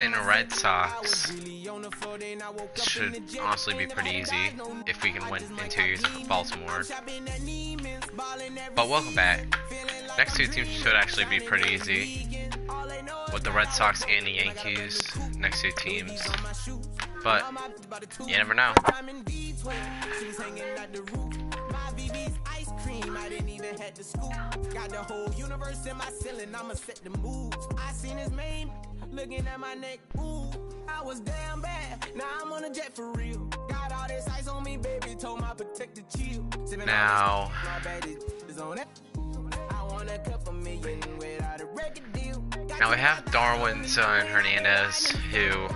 And the Red Sox should honestly be pretty easy if we can win in 2 years of Baltimore. But welcome back. Next two teams should actually be pretty easy with the Red Sox and the Yankees. Next two teams. But you never know. I didn't even have to scoop. Got the whole universe in my ceiling. I'ma set the moves. I seen his name looking at my neck. Ooh, I was damn bad. Now I'm on a jet for real. Got all this ice on me, baby. Told my protector chill. Now, now we have Darwin's and Hernandez who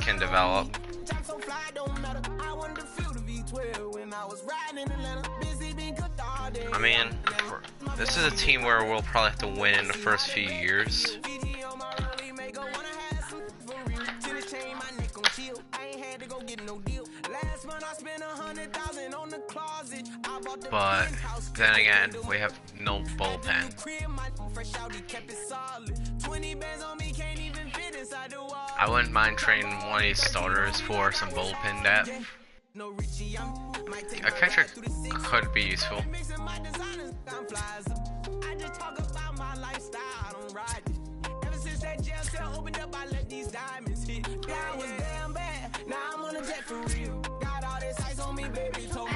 can develop. I mean, this is a team where we'll probably have to win in the first few years. But then again, we have no bullpen. I wouldn't mind trading one of these starters for some bullpen depth. A catcher could be useful.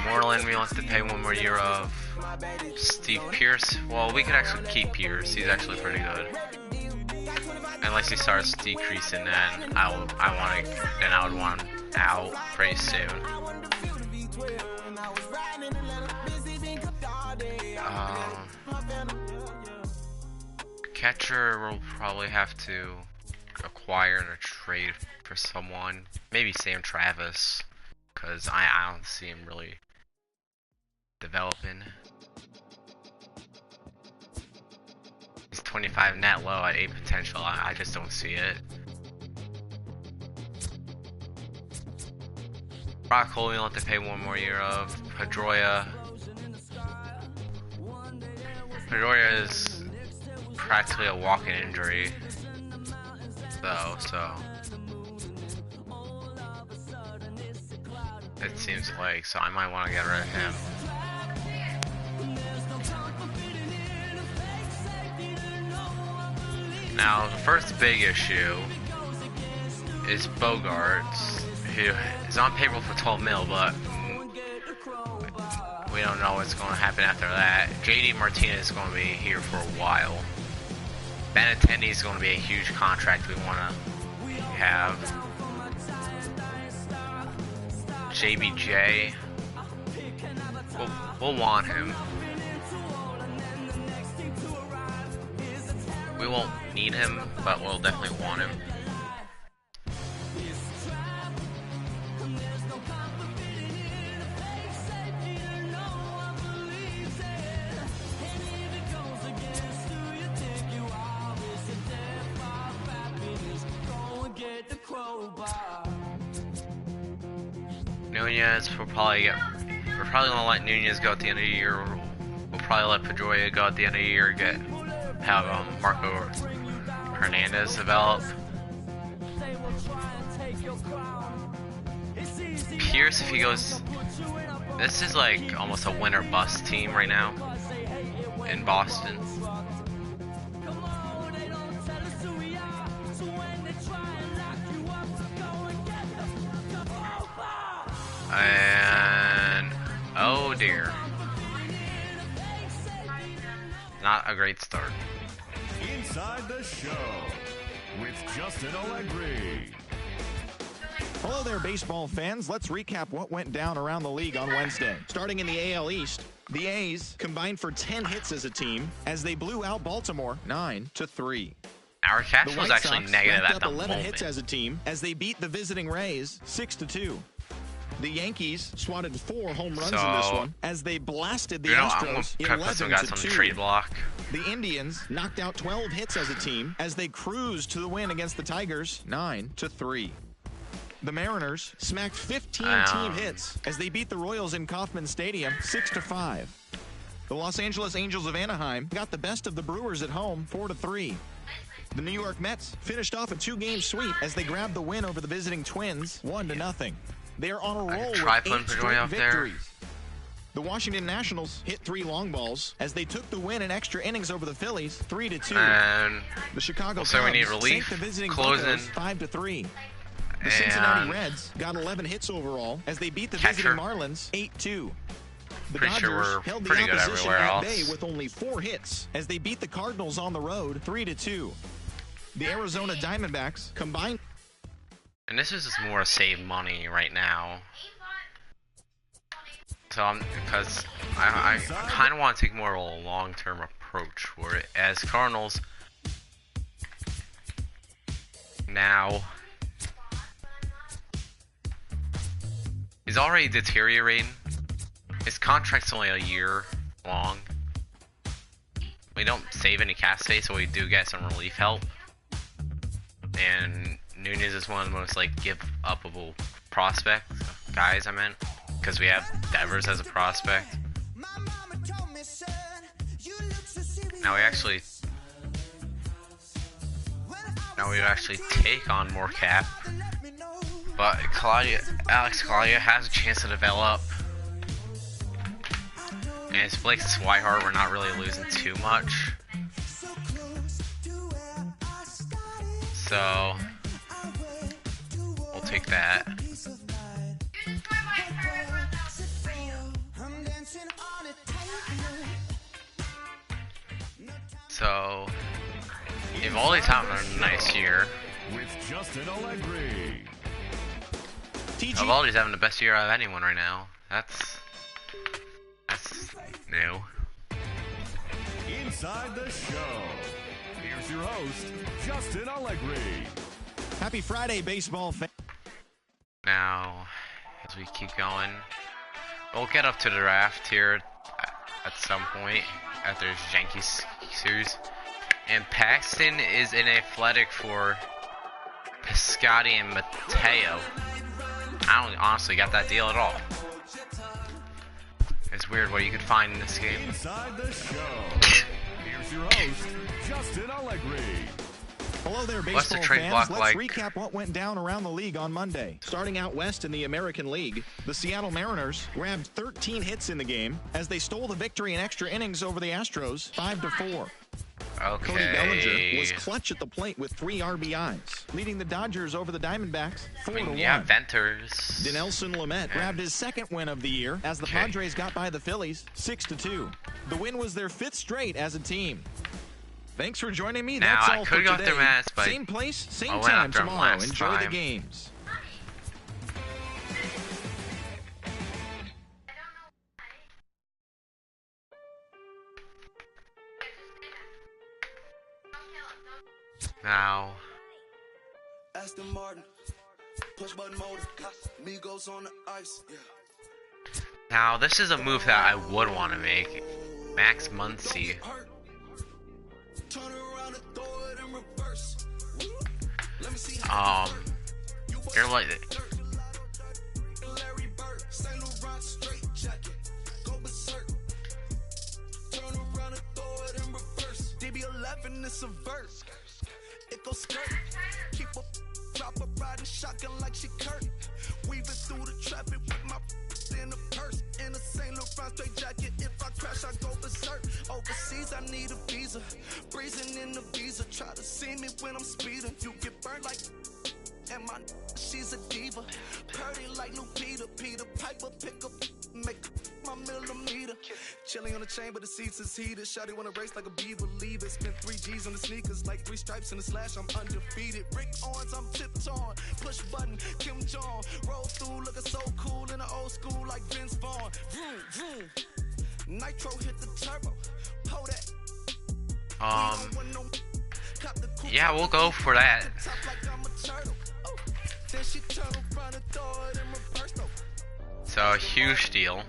Moreland, we want to pay 1 more year of. Steve Pierce, well, we could actually keep Pierce. He's actually pretty good. Unless he starts decreasing, then I would want him out pretty soon. Catcher will probably have to acquire in a trade for someone. Maybe Sam Travis, because I don't see him really developing. He's 25 net low at 8 potential. I just don't see it. Brock Cole, we'll have to pay 1 more year of. Pedroia is practically a walk-in injury, though, so it seems like, so I might want to get rid of him. Now, the first big issue is Bogarts, who is on payroll for 12 mil, but we don't know what's going to happen after that. JD Martinez is going to be here for a while. Benintendi is going to be a huge contract we want to have. JBJ, we'll want him. We won't need him, but we'll definitely want him. Nunez, we're probably gonna let Nunez go at the end of the year. We'll probably let Pedroia go at the end of the year. Have Marco Hernandez develop. Pierce, if he goes, this is like almost a win or bust team right now in Boston. And oh dear, not a great start. Inside the show with Justin Allegri. Hello there, baseball fans. Let's recap what went down around the league on Wednesday. Starting in the AL East, the A's combined for 10 hits as a team as they blew out Baltimore 9-3. Our catch was actually negative at the 11 moment. hits as a team as they beat the visiting Rays 6-2. The Yankees swatted 4 home runs in this one as they blasted the Astros 11-2. Trade block. The Indians knocked out 12 hits as a team as they cruised to the win against the Tigers 9-3. The Mariners smacked 15 team hits as they beat the Royals in Kauffman Stadium 6-5. The Los Angeles Angels of Anaheim got the best of the Brewers at home 4-3. The New York Mets finished off a 2-game sweep as they grabbed the win over the visiting Twins 1-0. They are on a roll with 8 straight victories. The Washington Nationals hit 3 long balls as they took the win in extra innings over the Phillies 3-2. And the Chicago Cubs we need relief. sank the visiting Closing 5-3. The Cincinnati Reds got 11 hits overall as they beat the visiting Marlins 8-2. The Dodgers held the opposition at bay with only 4 hits as they beat the Cardinals on the road 3-2. The Arizona Diamondbacks combined. And this is just more to save money right now. So because I kind of want to take more of a long-term approach for it, as Cardinals now is already deteriorating. His contract's only a year long. We don't save any cap space, so we do get some relief help. And Nunez is one of the most give-upable prospects guys. I meant, because we have Devers as a prospect. Now we actually take on more cap, but Alex Claudia has a chance to develop. And it's Blake Swihart, we're not really losing too much. So we'll take that. So Evaldi's having a nice year. Evaldi's having the best year out of anyone right now. That's new. Inside the show. Here's your host, Justin Allegri. Happy Friday, baseball fan. Now, as we keep going, we'll get up to the draft here at some point after this Yankees series. And Paxton is in athletic for Piscotti and Mateo. I don't honestly got that deal at all. It's weird what you could find in this game. Inside the show. Here's your host, Justin Allegri. Hello there, baseball fans. Let's recap what went down around the league on Monday. Starting out west in the American League, the Seattle Mariners grabbed 13 hits in the game as they stole the victory in extra innings over the Astros 5-4. Okay. Cody Bellinger was clutch at the plate with 3 RBIs, leading the Dodgers over the Diamondbacks 4-1. Yeah, Venters. Dinelson Lamet grabbed his 2nd win of the year as the Padres got by the Phillies 6-2. The win was their 5th straight as a team. Thanks for joining me. Now, that's all for today. But same place, same time tomorrow. Enjoy the games. Now, Aston Martin, push button motor, Migos on the ice. now this is a move that I would want to make. Max Muncy. You're like DB11 is a verse. It goes skirt. Keep a drop a riding shotgun like she Kurt. Weaving through the traffic with my in a purse. In a St. Laurent straight jacket. If I crash, I go berserk. Overseas, I need a visa. Breezing in the visa. Try to see me when I'm speeding. You get burned like. And my she's a diva. Purdy like Lupita. Peter Piper pick up. Make my millimeter. Chilling on the chain, but the seats is heated. Shawty wanna race like a beaver. Leave it. Spent 3 G's on the sneakers. Like 3 stripes in the slash. I'm undefeated. Rick Owens, I'm tiptoeing. Push button. Kim Jong. Roll through. Looking so cool in the old school like Vince Vaughn. Vroom, vroom. Nitro hit the turbo. Pull that. Yeah, we'll go for that. So a huge deal.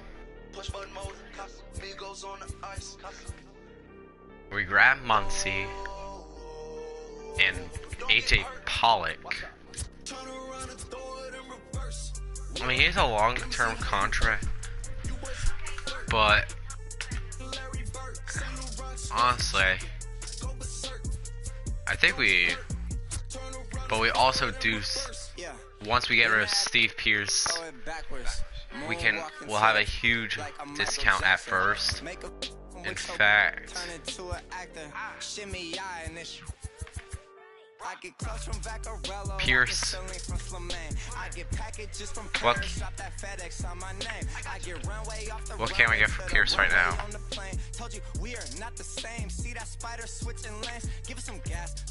We grab Muncy and AJ Pollock. I mean, he's a long-term contract, but honestly, I think we, but we also do. Once we get rid of Steve Pierce, we'll have a huge discount at first. In fact, Pierce, what can we get for Pierce right now?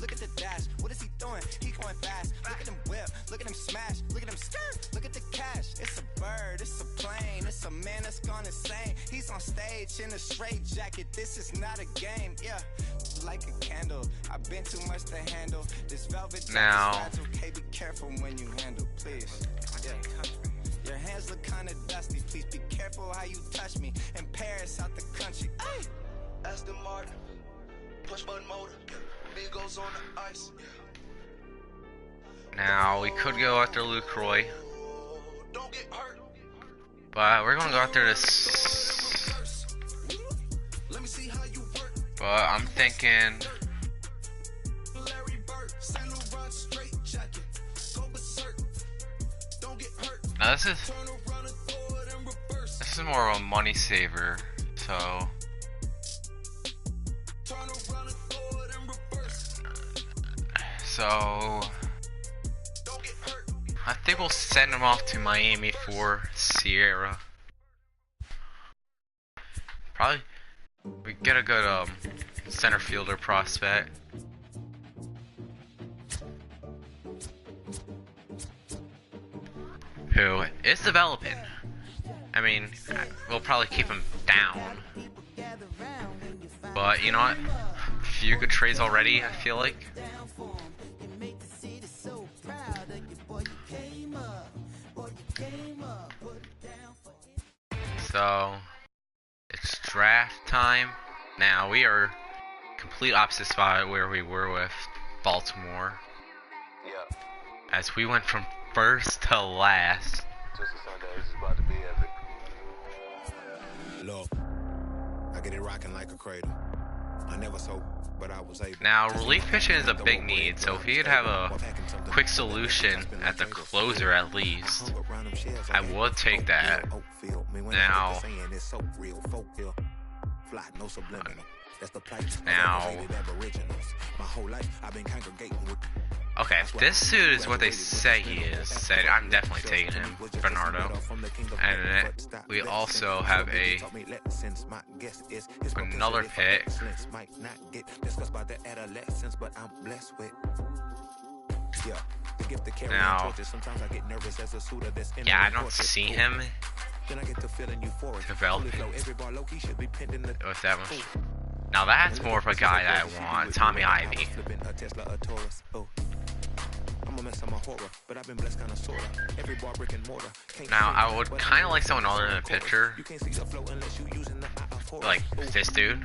Look at the dash. What is he doing? He going fast. Look at him whip. Look at him smash. Look at him skirt. Look at the cash. It's a bird. It's a plane. It's a man that's gone insane. He's on stage in a straight jacket. This is not a game. Yeah, like a candle. I've been too much to handle. This velvet now. Okay, be careful when you handle, please. Yeah. Your hands look kind of dusty. Please be careful how you touch me. In Paris, out the country. Hey, Aston Martin. Push button motor. Goes on the ice. Now we could go after Luke Roy, but we're gonna go after this. But I'm thinking. Now this is more of a money saver, so. So, I think we'll send him off to Miami for Sierra. Probably, we get a good center fielder prospect. Who is developing. I mean, we'll probably keep him down. But, you know what? A few good trades already, I feel like. So, it's draft time. Now, we are complete opposite spot where we were with Baltimore. Yeah. As we went from first to last. This is about to be epic. Look, I get it rocking like a cradle. I never so, but I was able. Now, relief pitching is a big need, so if he could have a quick solution at the closer at least, I would take that. Now, okay, if this suit is what they say he is, I'm definitely taking him, Bernardo. And we also have another pick. Now, yeah, I don't see him developing with that much. Now that's more of a guy that I want, Tommy Ivy. Now I would kind of like someone other than a pitcher, like this dude.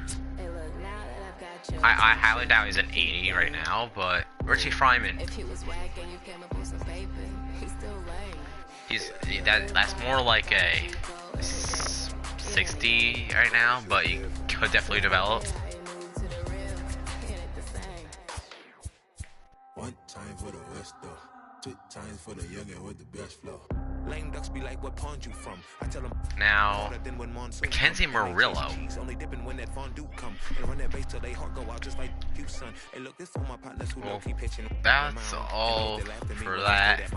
I highly doubt he's an 80 right now, but Richie Fryman. That's more like a 60 right now, but he could definitely develop. One time for the West though, 2 times for the youngin' with the best flow. Lame ducks be like, what pond you from? I tell them now, Mackenzie Murillo. Well, that's all for that.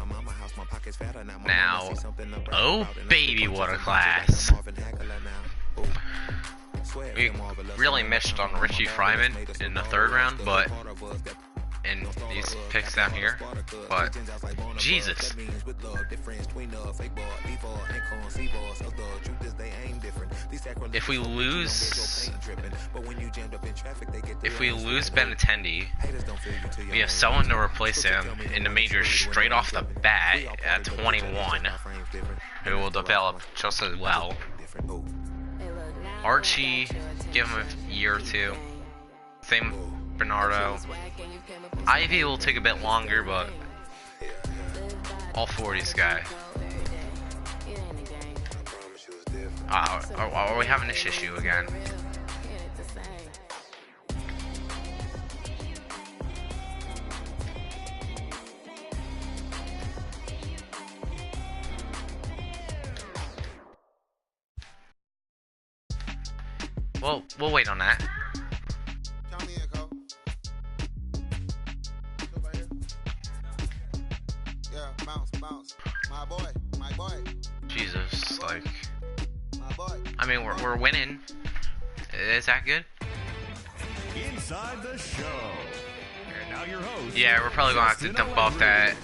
Now, oh baby, what a class. We really missed on Richie Fryman in the 3rd round, but in these picks down here, but Jesus. If we lose Benintendi, we have someone to replace him in the majors straight off the bat at 21, who will develop just as well. Archie, give him a year or 2. Same Bernardo. Ivy will take a bit longer, but all 40s guy. Are we having this issue again? we'll wait on that. Count me in, Cole. Right here. Yeah, bounce. My boy. Jesus, like, My boy. I mean, we're winning. Is that good? Inside the show. And now your host. Yeah, we're probably gonna have to dump off that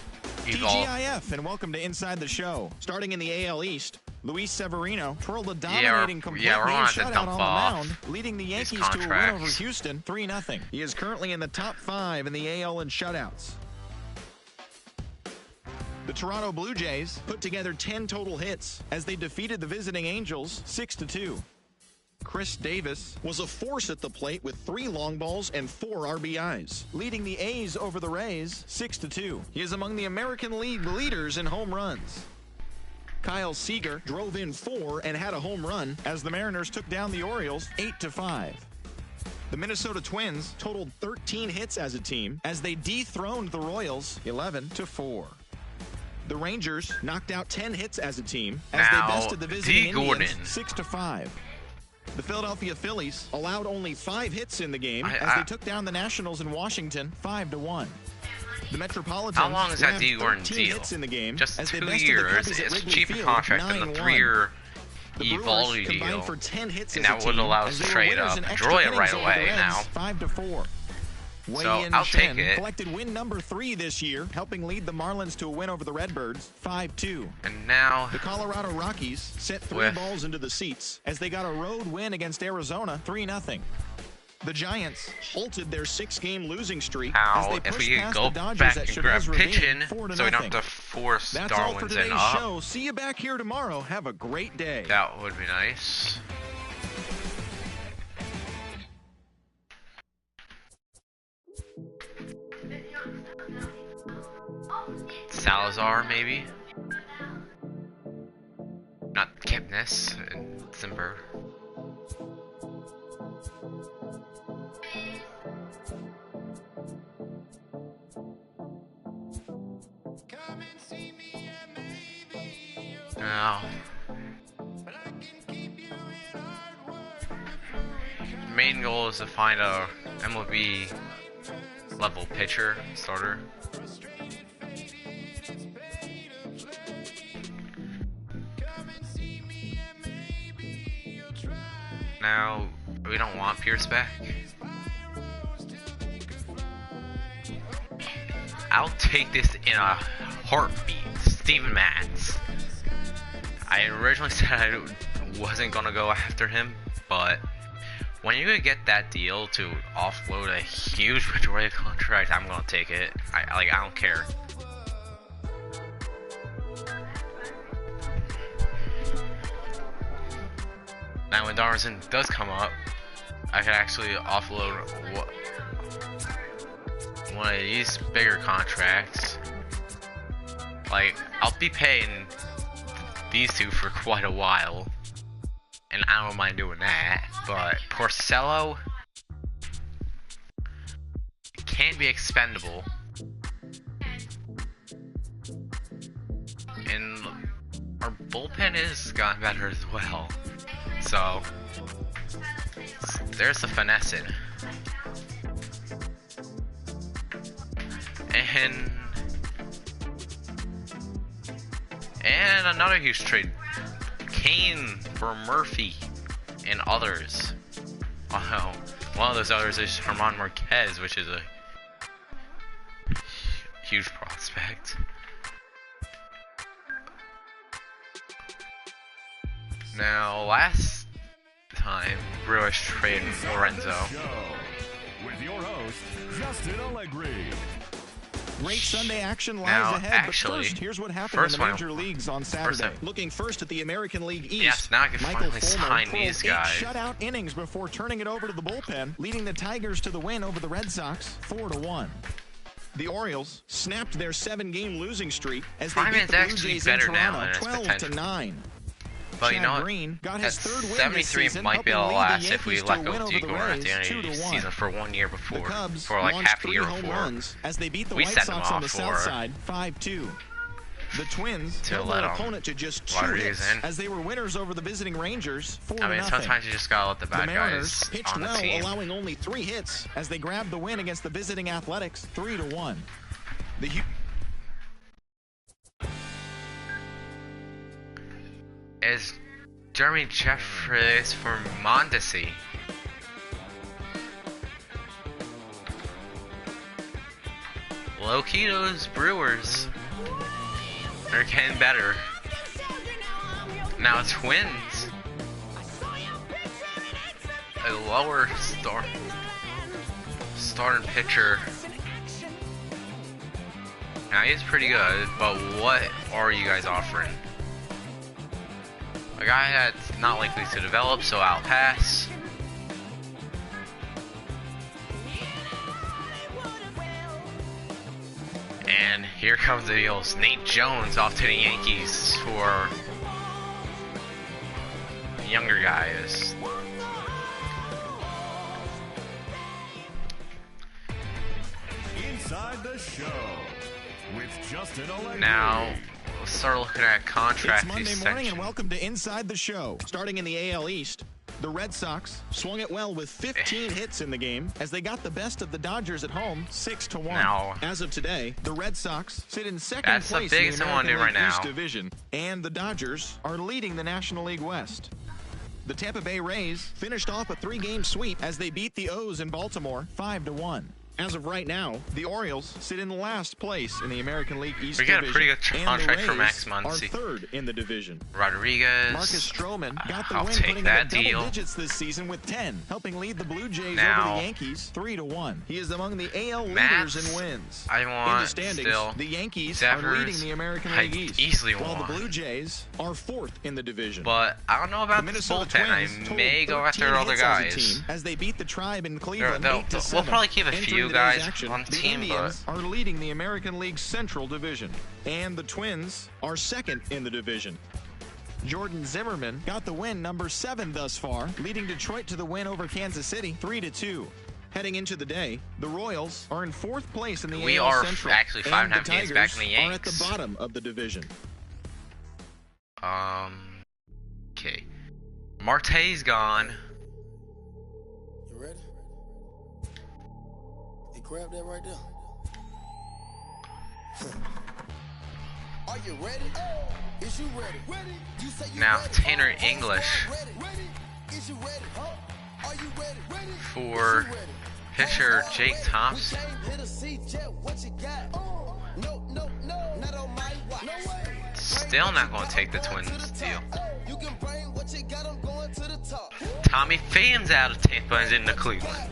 Evolve. TGIF, and welcome to Inside the Show. Starting in the AL East, Luis Severino twirled a dominating complete we're gonna have to shutout dump on the off mound, leading the Yankees these to a win over contracts. Houston 3-0. He is currently in the top 5 in the AL in shutouts. The Toronto Blue Jays put together 10 total hits as they defeated the visiting Angels 6-2. Chris Davis was a force at the plate with 3 long balls and 4 RBIs, leading the A's over the Rays 6-2. He is among the American League leaders in home runs. Kyle Seager drove in 4 and had a home run as the Mariners took down the Orioles 8-5. The Minnesota Twins totaled 13 hits as a team as they dethroned the Royals 11-4. The Rangers knocked out 10 hits as a team as Now, they bested the visiting D. Indians Gordon. 6-5. The Philadelphia Phillies allowed only 5 hits in the game as they took down the Nationals in Washington 5-1. The Metropolitans How long is that grabbed D. Gordon 13 deal? hits in the game Just as they 2 bested the years. Cubbies at It's Wrigley cheaper Field, contract than the 9-1. 3-year The Brewers Evolve combined deal. for 10 hits And as a that would team allow as us they to were trade winners up in and extra draw it innings right over the away Reds, now. 5-4. Wei So, Yin I'll take Shen it. collected win number 3 this year, helping lead the Marlins to a win over the Redbirds 5-2. And now, The Colorado Rockies sent 3 With- balls into the seats as they got a road win against Arizona 3-0. The Giants halted their 6-game losing streak as now they if pushed we could past go the Dodgers back at and grab Chavez Ravine pitching, 4-0. so we don't have to force That's all for Darwin's today's in up. show. See you back here tomorrow. Have a great day. That would be nice. Salazar, maybe? Not Kipnis and Zimber. No. Main goal is to find a MLB level pitcher, starter. Now, we don't want Pierce back. I'll take this in a heartbeat. Steven Matz. I originally said I wasn't gonna go after him, but when you could get that deal to offload a huge majority contract, I'm gonna take it. I don't care. Now when Darwinson does come up, I could actually offload one of these bigger contracts. Like, I'll be paying these two for quite a while, and I don't mind doing that. But Porcello can be expendable, and our bullpen has gotten better as well. So there's the finessing. And another huge trade. Kane for Murphy and others. Oh, one of those others is Herman Marquez, which is a huge prospect. Now, last time, Brewers traded Lorenzo. With your host, Justin Allegri. Great Sunday action lies Now, ahead, actually, but first, here's what happened first in the one- major leagues on Saturday. Looking first at the American League East, Yes, now I can Michael finally Fulmer sign pulled these 8 guys. shutout innings before turning it over to the bullpen, leading the Tigers to the win over the Red Sox 4-1. The Orioles snapped their 7-game losing streak as they beat Fryman's the Blue actually Jays in better now Toronto than his 12-9. But you know Chad what? Green got That his 3rd win this 73 season, might be helping able to lead the last if we Yankees let to go win of over the Digor at Rays the end of the 2-1. season for 1 year The before. Cubs For like launched half a 3 year home before. runs as they beat the We White set them Sox on off the for- south side 5-2. The Twins to held let their opponent to just 2 Rodriguez hits in. as they were winners over the visiting Rangers 4-0. I mean, sometimes you just gotta let the The bad Mariners guys pitched on the well, team. allowing only 3 hits as they grabbed the win against the visiting Athletics 3-1. Is Jeremy Jeffries for Mondesi? Low-key, those Brewers are getting better. Now Twins, a lower starting pitcher. Now he's pretty good, but what are you guys offering? A guy that's not likely to develop, so I'll pass. And here comes the Eagles. Nate Jones off to the Yankees for younger guys. Inside the show with Justin Allegri. Now, we'll start looking at contract It's Monday extension. morning and welcome to Inside the Show. Starting in the AL East, the Red Sox swung it well with 15 hits in the game as they got the best of the Dodgers at home 6-1. Now, as of today, the Red Sox sit in second that's the place in biggest the thing I wanna American do League right East now. Division, and the Dodgers are leading the National League West. The Tampa Bay Rays finished off a 3-game sweep as they beat the O's in Baltimore 5-1. As of right now, the Orioles sit in last place in the American League East We got a Division, pretty good and the contract for Rays Max are Muncy. third in the division. Rodriguez. Marcus Stroman got the I'll win, take putting that him at double deal. digits this season with 10, helping lead the Blue Jays Now, over the Yankees 3-1. He is among the AL Max, leaders in wins. I in the want standings, still. the Yankees Devers, are leading the American I League East, easily while want. the Blue Jays are fourth in the division. But I don't know about the this Minnesota bullpen. I Twins may totaled go after 13 other hits as a guys. team as they beat the Tribe in Cleveland 8-7. We'll probably keep a Entering few today's guys action, on the the team, Indians are leading the American League Central Division, and the Twins are second in the division. Jordan Zimmerman got the win, number 7 thus far, leading Detroit to the win over Kansas City 3-2. Heading into the day, the Royals are in 4th place in the We AL are Central, actually and 5.5 the games back Tigers in the are at the Yanks. bottom of the division. Okay. Marte's gone. You ready? Hey, grab that right there. Are you ready? Is you ready? You say you Now, ready? Tanner English Is you ready? Are you ready? for pitcher Jake Thompson. Still not going to take the Twins deal. Tommy Pham's out of Tampa and into Cleveland.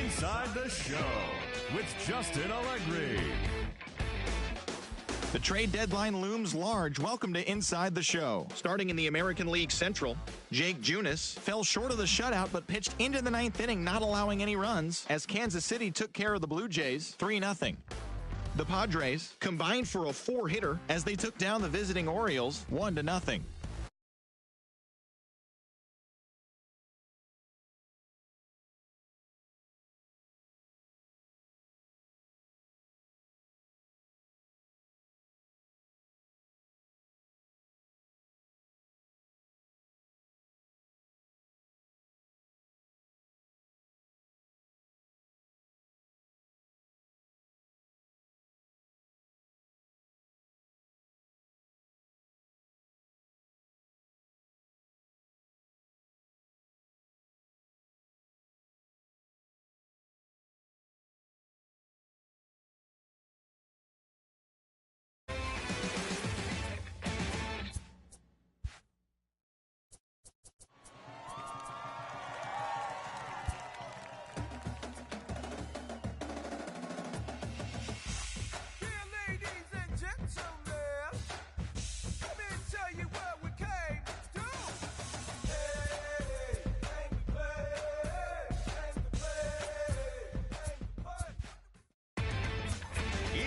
Inside the show with Justin Allegri. The trade deadline looms large. Welcome to Inside the Show. Starting in the American League Central, Jake Junis fell short of the shutout but pitched into the 9th inning, not allowing any runs, as Kansas City took care of the Blue Jays 3-0. The Padres combined for a 4-hitter as they took down the visiting Orioles 1-0.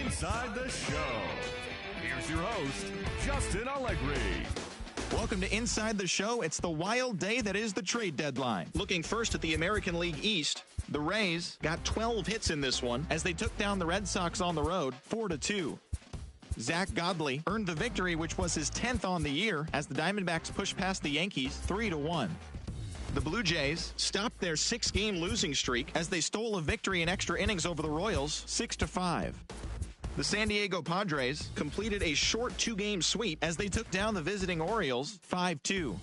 Inside the show. Here's your host, Justin Allegri. Welcome to Inside the Show. It's the wild day that is the trade deadline. Looking first at the American League East, The Rays got 12 hits in this one as they took down the Red Sox on the road 4-2. Zach Godley earned the victory, which was his 10th on the year, as the Diamondbacks pushed past the Yankees 3-1. The Blue Jays stopped their 6-game losing streak as they stole a victory in extra innings over the Royals 6-5. The San Diego Padres completed a short 2-game sweep as they took down the visiting Orioles 5-2.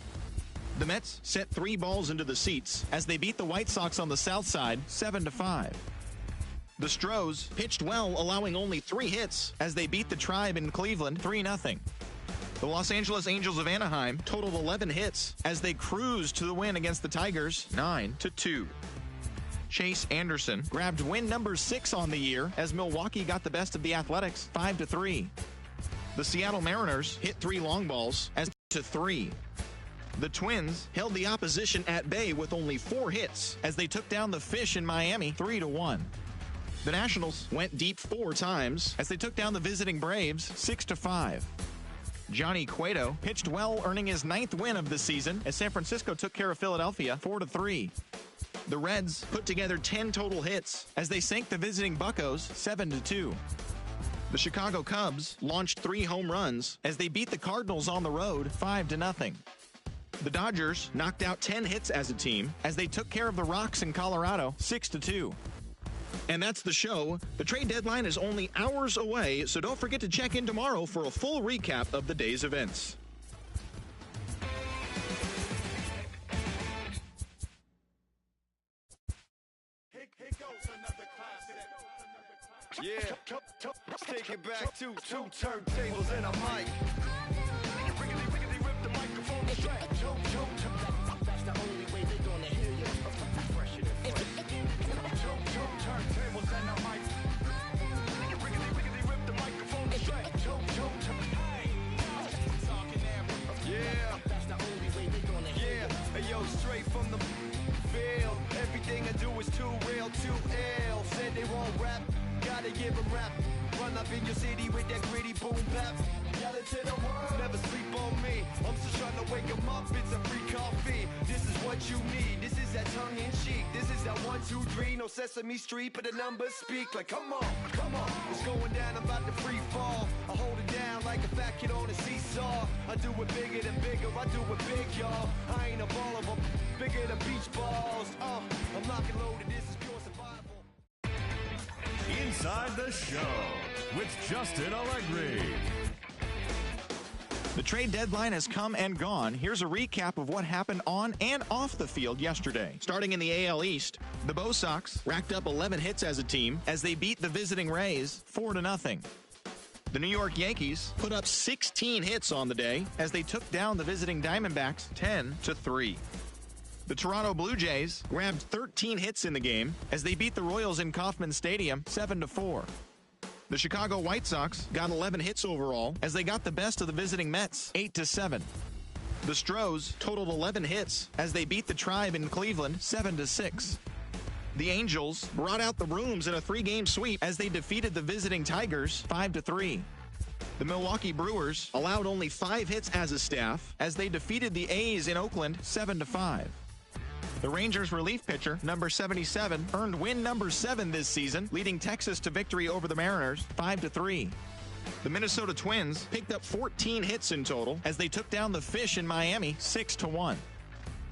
The Mets set 3 balls into the seats as they beat the White Sox on the south side 7-5. The Stros pitched well, allowing only 3 hits as they beat the Tribe in Cleveland 3-0. The Los Angeles Angels of Anaheim totaled 11 hits as they cruised to the win against the Tigers 9-2. Chase Anderson grabbed win number 6 on the year as Milwaukee got the best of the Athletics 5-3. The Seattle Mariners hit 3 long balls as 3. The Twins held the opposition at bay with only 4 hits as they took down the Fish in Miami 3-1. The Nationals went deep 4 times as they took down the visiting Braves 6-5. Johnny Cueto pitched well, earning his 9th win of the season as San Francisco took care of Philadelphia 4-3. The Reds put together 10 total hits as they sank the visiting Buccos 7-2. The Chicago Cubs launched 3 home runs as they beat the Cardinals on the road 5-0. The Dodgers knocked out 10 hits as a team as they took care of the Rocks in Colorado 6-2. And that's the show. The trade deadline is only hours away, so don't forget to check in tomorrow for a full recap of the day's events. Yeah, let's take it back to 2 turntables and a mic. Riggedy rip the microphone straight. That's the only way they're gonna hear you. Fresher than fresh. 2 turntables and a mic. Riggedy rip the microphone straight. Yeah, that's the only way they're gonna hear you. Hey yo, straight from the field. Everything I do is too real, too ill. Said they won't rap. Gotta give them rap. Run up in your city with that gritty boom bap. Yell it to the world. Never sleep on me. I'm still trying to wake them up. It's a free coffee. This is what you need. This is that tongue in cheek. This is that 1, 2, 3. No Sesame Street, but the numbers speak. Like, come on. It's going down, I'm about to free fall. I hold it down like a fat kid on a seesaw. I do it bigger than bigger. I do it big, y'all. I ain't a ball of them. Bigger than beach balls. I'm knocking loaded. This is pure survival. Inside the Show with Justin Allegri. The trade deadline has come and gone. Here's a recap of what happened on and off the field yesterday. Starting in the AL East, the Bo Sox racked up 11 hits as a team as they beat the visiting Rays 4-0. The New York Yankees put up 16 hits on the day as they took down the visiting Diamondbacks 10-3. The Toronto Blue Jays grabbed 13 hits in the game as they beat the Royals in Kauffman Stadium 7-4. The Chicago White Sox got 11 hits overall as they got the best of the visiting Mets 8-7. The Stros totaled 11 hits as they beat the Tribe in Cleveland 7-6. The Angels brought out the rooms in a 3-game sweep as they defeated the visiting Tigers 5-3. The Milwaukee Brewers allowed only 5 hits as a staff as they defeated the A's in Oakland 7-5. The Rangers relief pitcher, number 77, earned win number 7 this season, leading Texas to victory over the Mariners 5-3. The Minnesota Twins picked up 14 hits in total as they took down the Fish in Miami 6-1.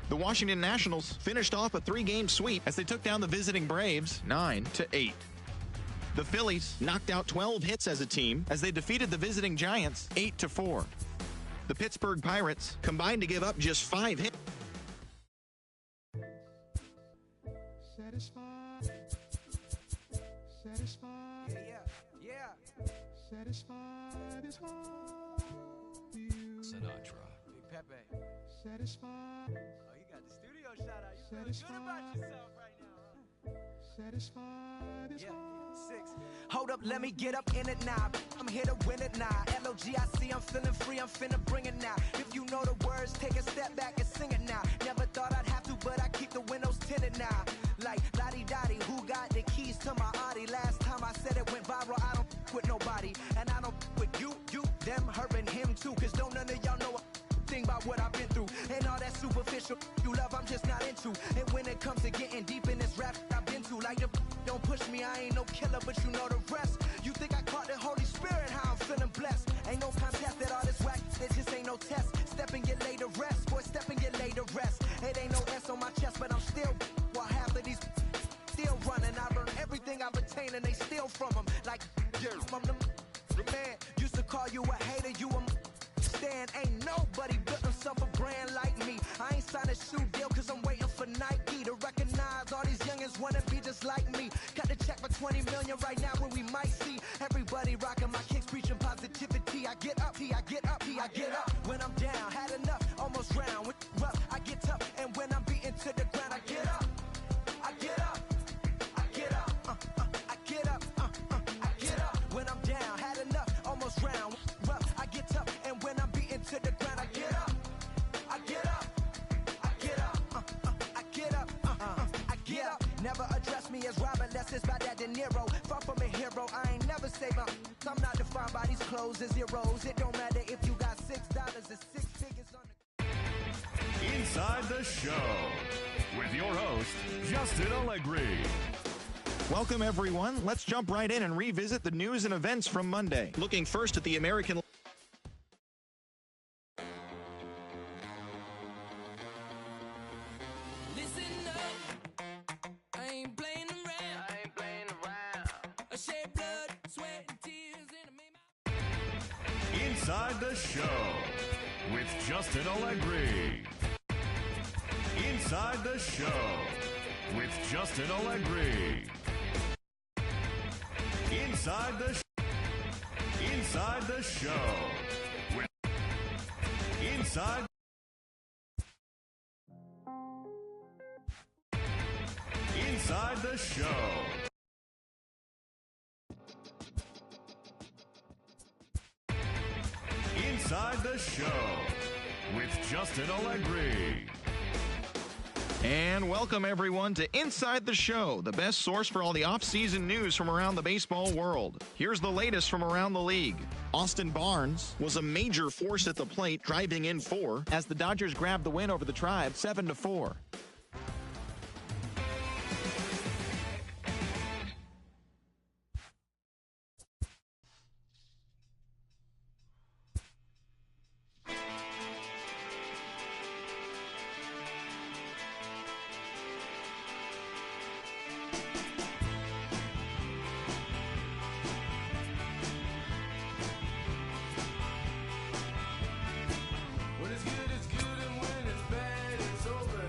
The Washington Nationals finished off a 3-game sweep as they took down the visiting Braves 9-8. The Phillies knocked out 12 hits as a team as they defeated the visiting Giants 8-4. The Pittsburgh Pirates combined to give up just 5 hits. Satisfied. Yeah. Satisfied is hard for you. Sinatra. Big Pepe. Satisfied. Oh, you got the studio shout out. You feeling good about yourself right now, huh? Satisfied is hard. 6. Hold up, let me get up in it now. I'm here to win it now. L-O-G-I-C, I'm feeling free, I'm finna bring it now. If you know the words, take a step back and sing it now. Never thought I'd have to, but I keep the windows tinted now. Like, lottie-dottie, who got the keys to my Audi? Last time I said it went viral, I don't with nobody. And I don't with you, them, her, and him too. Cause don't none of y'all know a thing about what I've been through. And all that superficial you love, I'm just not into. And when it comes to getting deep in this rap, I've been to like the don't push me, I ain't no killer, but you know the rest. You think I caught the Holy Spirit, how I'm feeling blessed. Ain't no contest that all this whack, it just ain't no test. Step and get laid to rest, boy, step and get laid to rest. It ain't no S on my chest, but I'm still, while half of these still running. I learned everything I've attained and they steal from them. Like, I'm the man, used to call you a hater, you a stand. Ain't nobody built himself a brand like me. I ain't signed a shoe deal cause I'm waiting for Nike to recognize all these youngins wanna be just like me. Cut the check for 20 million right now when we might see everybody rocking my kicks, preaching positivity. I get up, I get up, I get up. When I'm down, had enough, almost round. With rough, I get tough, and when I'm beaten to the ground, I get up, I get up, I get up, I get up, I get up. When I'm down, had enough, almost round. Rough, I get tough, and when I'm beaten to the ground, I get up, I get up, I get up, I get up, I get up. Never address me as Robert, unless it's by that De Niro. Far from a hero, I ain't never say my. I'm not defined by these clothes as zeros. It don't matter if you got $6, it's 6 figures on the. Inside the Show with your host, Justin Allegri. Welcome, everyone. Let's jump right in and revisit the news and events from Monday. Looking first at the American. Listen up, I ain't playing around. I shed blood, sweat, and tears in a Inside the Show with Justin Allegri. Inside the Show with Justin Allegri. Inside the Show with Inside the Show. Inside the Show with Justin Allegri. And welcome, everyone, to Inside the Show, the best source for all the off-season news from around the baseball world. Here's the latest from around the league. Austin Barnes was a major force at the plate, driving in 4, as the Dodgers grabbed the win over the Tribe 7-4. When it's good, and when it's bad, it's over.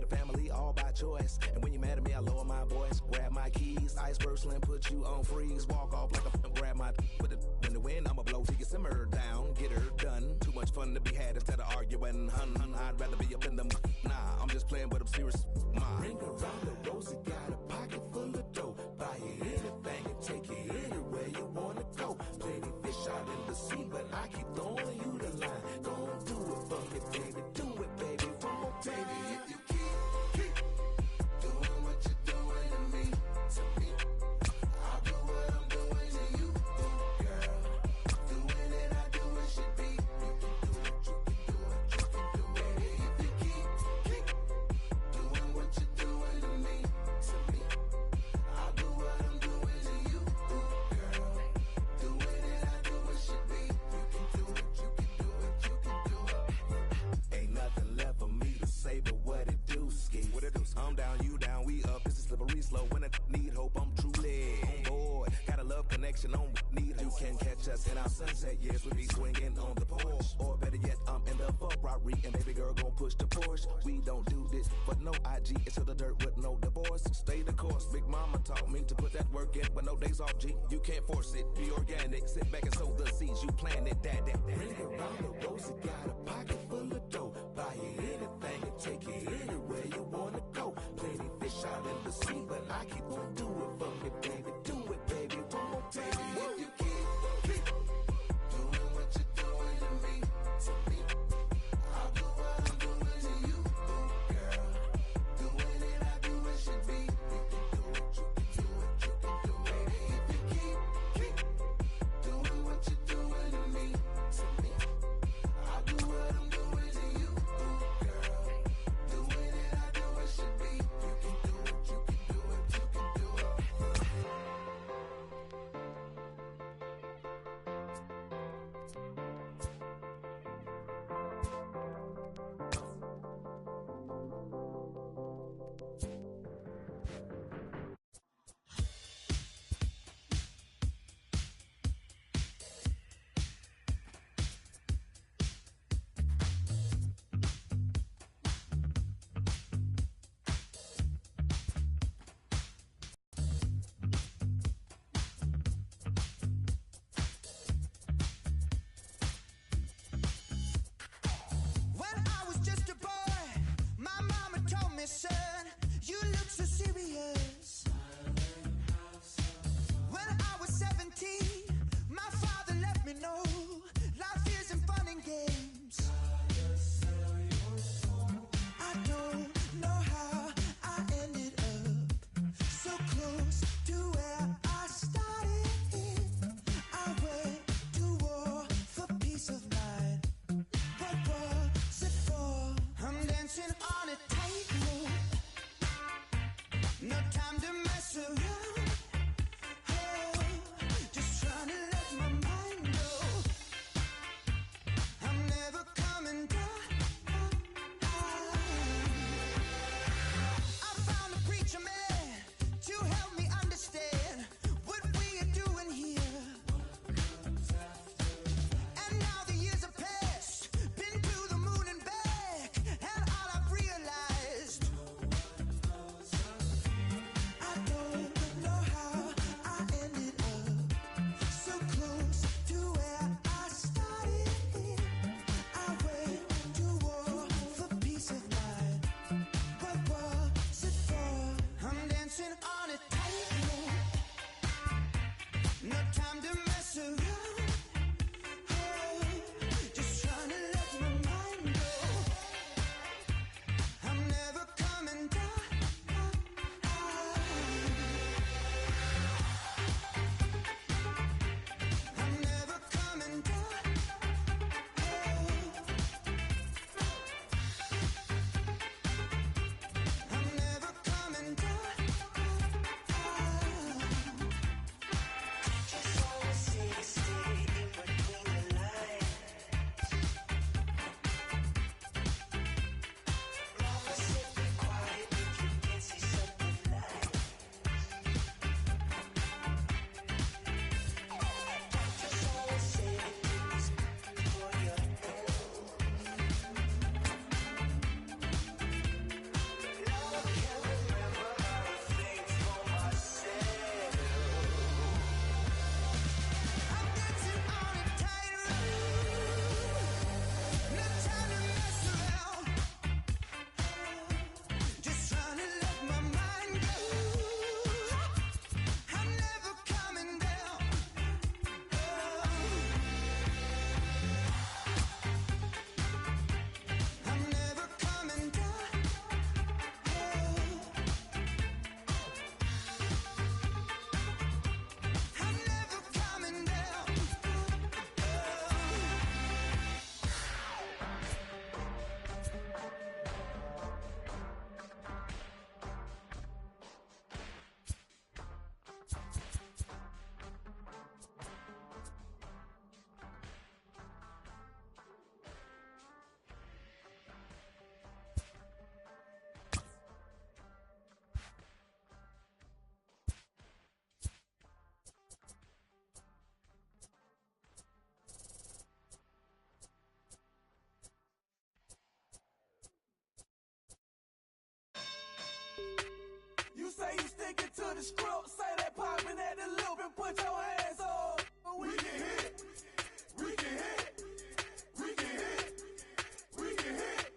the family all by choice. And when you're mad at me, I lower my voice. Grab my keys, iceberg slim, put you on freeze. Walk off like a grab my put it in the wind. I'ma blow till you simmer down. Get her done. Too much fun to be had instead of arguing. I'd rather be up in them. Nah, I'm just playing, but I'm serious. Ring around the rosy, got a pocket full of dough. Buy you anything and take you anywhere you wanna go. Plenty fish out in the sea, but I keep throwing you the line. Don't do it for me, baby. Do it, baby. One more time. Baby, if you keep doing what you're doing to me, I'll do what I'm doing to you, girl. Doing it, I do it should be. You can do it, you can do it, you can do it. Baby, if you keep doing what you're doing to me, I'll do what I'm doing to you, girl. Doing it, I do it should be. You can do it, you can do it, you can do it. Ain't nothing left for me to say but what it do, ski. What it do? I'm down, you down, we up. This is slippery slow. When I need hope, I'm truly on board. Got a love connection on need. You can catch us in our sunset years. We be swinging on the porch, or better yet, I'm in the Ferrari and baby girl gon' push the Porsche. We don't do this for no IG. It's to the dirt with no divorce. Stay the course. Big mama taught me to put that work in, but no days off. G, you can't force it. Be organic. Sit back and sow the seeds you planted. That. Ring around the rosy, got a pocket full of dough. Buy you anything and take you anywhere you wanna go. Plenty fish out in the sea, but I keep on do it for me, baby. Do it, baby. One more time. If you keep doing what you're doing to me, I'll do what I'm doing to you, girl. Doing it, I do it should be. You can do it, you can do it, you can do it. If you keep doing what you're doing to me, I'll do what I'm doing to you, girl. Doing it, I do it should be. You can do it, you can do it, you can do it. When I was just a boy, my mama told me, son, you look so serious. When I was 17, my father let me know life isn't fun and games. I don't know how I ended up so close to where I started. I went to war for peace of mind. What was it for? I'm dancing on a tightrope. No time to mess around. Oh, just trying to let my mind go. I'm never coming down. I found a preacher man to help me understand what we are doing here. And now the years have passed, been to the moon and back, and all I've realized, I don't know how I ended up so close to where I started. I went to war for peace of mind. What was it for? I'm dancing on a tightrope. No time to mess around. Oh, just trying to let my mind go. I'm never coming down. I'm never coming down. I'm never coming down. script, say they poppin' at the loop and put your hands up. We can hit, we can hit, we can hit, we can hit.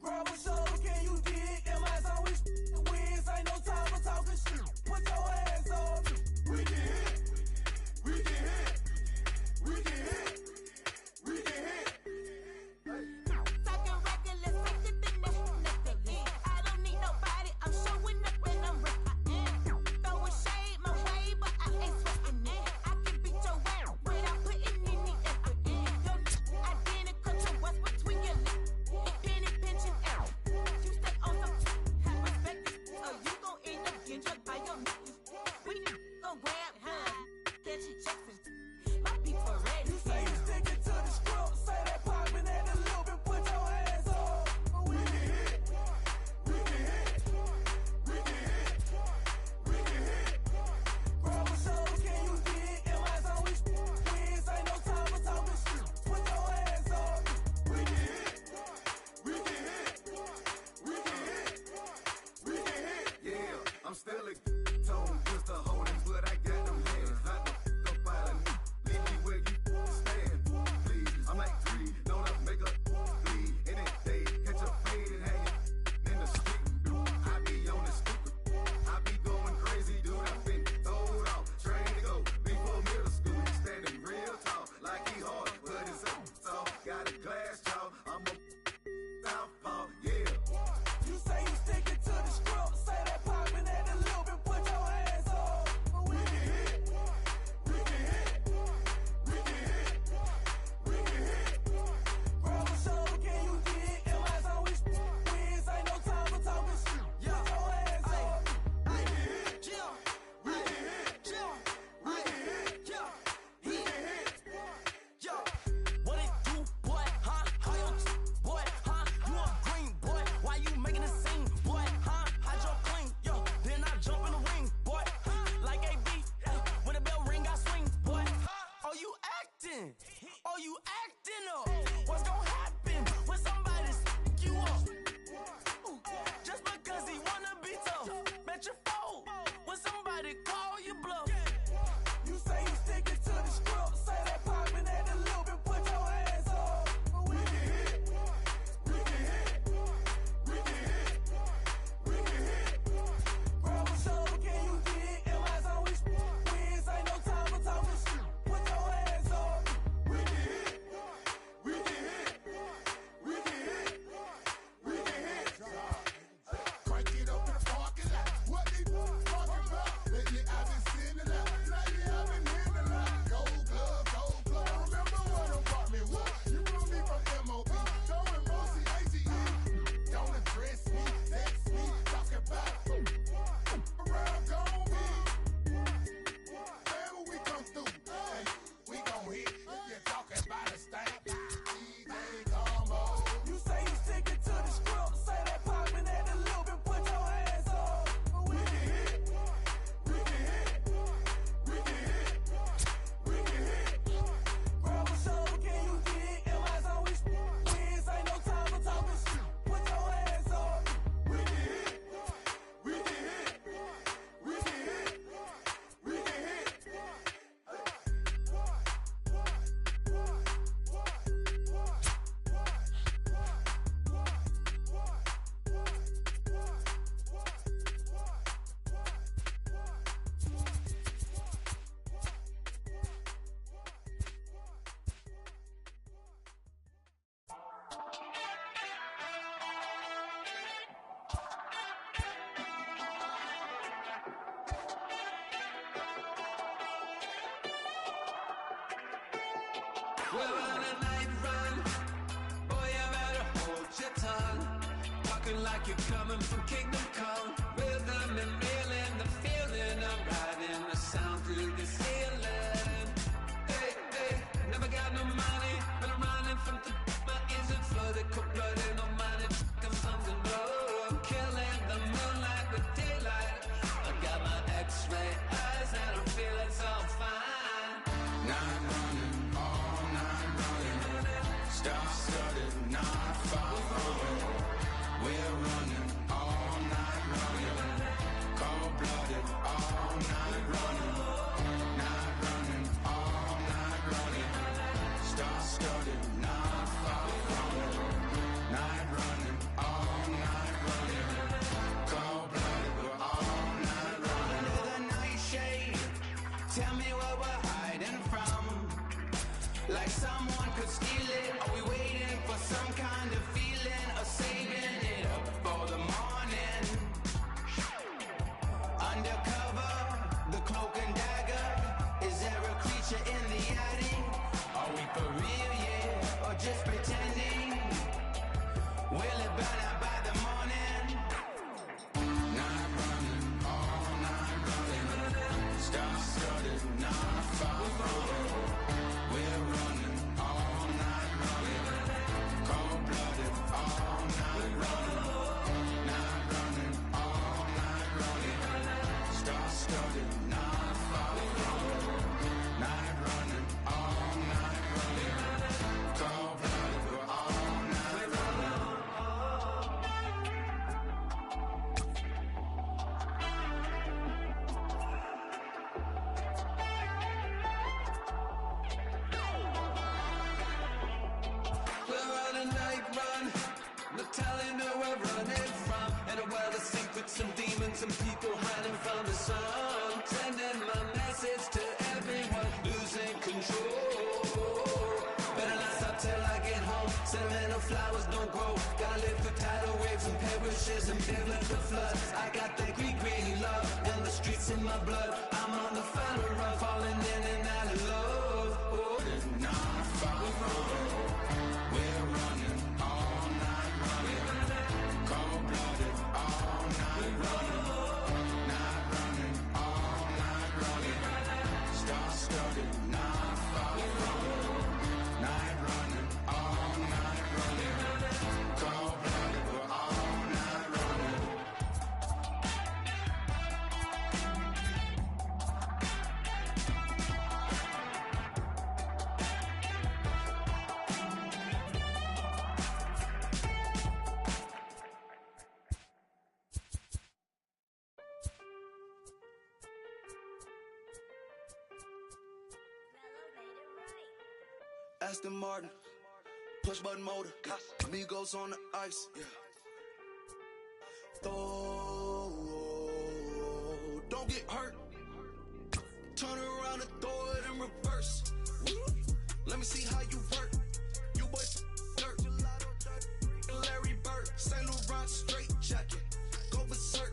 Grab a shoulder, can you dig? Them eyes always wins, ain't no time for talking shit. Put your hands up. We can hit, we can hit, we can hit, we can hit. Talking reckless, like it the nothing. I don't need nobody, I'm showing up and I'm reppin'. Throwing shade my way, but I ain't sweating it. I can beat your ass without putting any effort in. Your identical to what's between your lips. Penny pinching out. You stay on some respect it, or you gon' end up getting jumped by your niggas. We gon' grab catch you Jackson. My people ready. You say you sticking to the script, say they poppin' at the loop and put your hands up. We can hit, we can hit, we can hit, we can hit. Grab a shoulder, can you dig? Them eyes always wins, ain't no time for talking shit. Put your hands up. We can hit, we can hit, we can hit, we can hit. Yeah, I'm still a tone, just a holding, but I got them hands. Hot the fuck up out of me. Leave me where you stand, please. I'm like 3, don't I make a bleed. And then they catch a fade and hang it in the street. I be on the stupid, I be going crazy, dude. I've been throwed off, trained to go before middle school. Standing real tall, like he hard, but it's up tall. Got a glass jaw, I'm a southpaw, yeah. You say you sticking to the script, say they poppin' at the loop and put your hands up. We can hit, we can hit, we can hit, we can hit. Grab a shoulder, can you dig? Them eyes always wins, ain't no time for talking shit. Put your hands up. We can hit, we can hit, we can hit, we can hit. What it do, boy, huh? How your boy, huh? You a green boy, why you making a scene, boy, huh? I jump clean, yo, then I jump in the ring, boy, like AB, when the bell ring, I swing, boy. Oh, you acting, oh, you acting up. What's gonna happen when somebody you up? Just because he wanna be tough, bet you fold when somebody call you bluff. You say you sticking to the script, say they poppin' at the loop and put your hands up. We can hit, we can hit, we can hit, we can hit. Grab a shoulder, can you dig? Them eyes always wins, ain't no time for talking shit. Put your hands up. We can hit, we can hit, we can hit, we can hit. Crank it up in the parking lot. What they talking about? Lately I've been seeing a lot. Lately I've been hearing a lot. Gold glove, gold glove. I remember what apartment was. You knew me from MLB. Going Rosie AGE. Don't address me, text me, talk about around gon' be. Man, when we come through, hey, we gon' hit. You're talking about a stank. DJ combo. You say you sticking to the script, say they poppin' at the loop and put your hands up. We can hit, we can hit, we can hit, we can hit. Grab a shoulder, can you dig? Them eyes always wins, ain't no time for talking shit. Put your hands up. We can hit, we can hit, we can hit, we can hit. We're on a night run. Boy, you better hold your tongue. Talking like you're coming from Kingdom Come. Rhythm and reeling, the feeling of riding the sound through the ceiling. Hey, hey, never got no money, but I'm running from the my engine flooded, cold blooded, no money, I'm something low. Killing the moonlight with daylight. I got my X-ray eyes and I'm feeling so fine. Night running, all night running. Stop started, not far away. We're running, all night running. Cold blooded, all demons and people hiding from the sun. Sending my message to everyone losing control. Better not stop till I get home. Sentimental flowers don't grow. Gotta live through tidal waves and perishes and biblical floods. I got that Greek love and the streets in my blood. I'm on the final run, falling in and out of love. Oh. Non-stop running, we're running all night running. Cold-blooded all night running. Not running all night running. Star-studded, non-stop running. Night running, all night running. Cold-blooded, we're all night running. Aston Martin, push button motor, Amigos on the ice. Don't get hurt. Turn around and throw it in reverse. Let me see how you work. You boys dirt. Larry Bird, Saint Laurent straight jacket. Go berserk.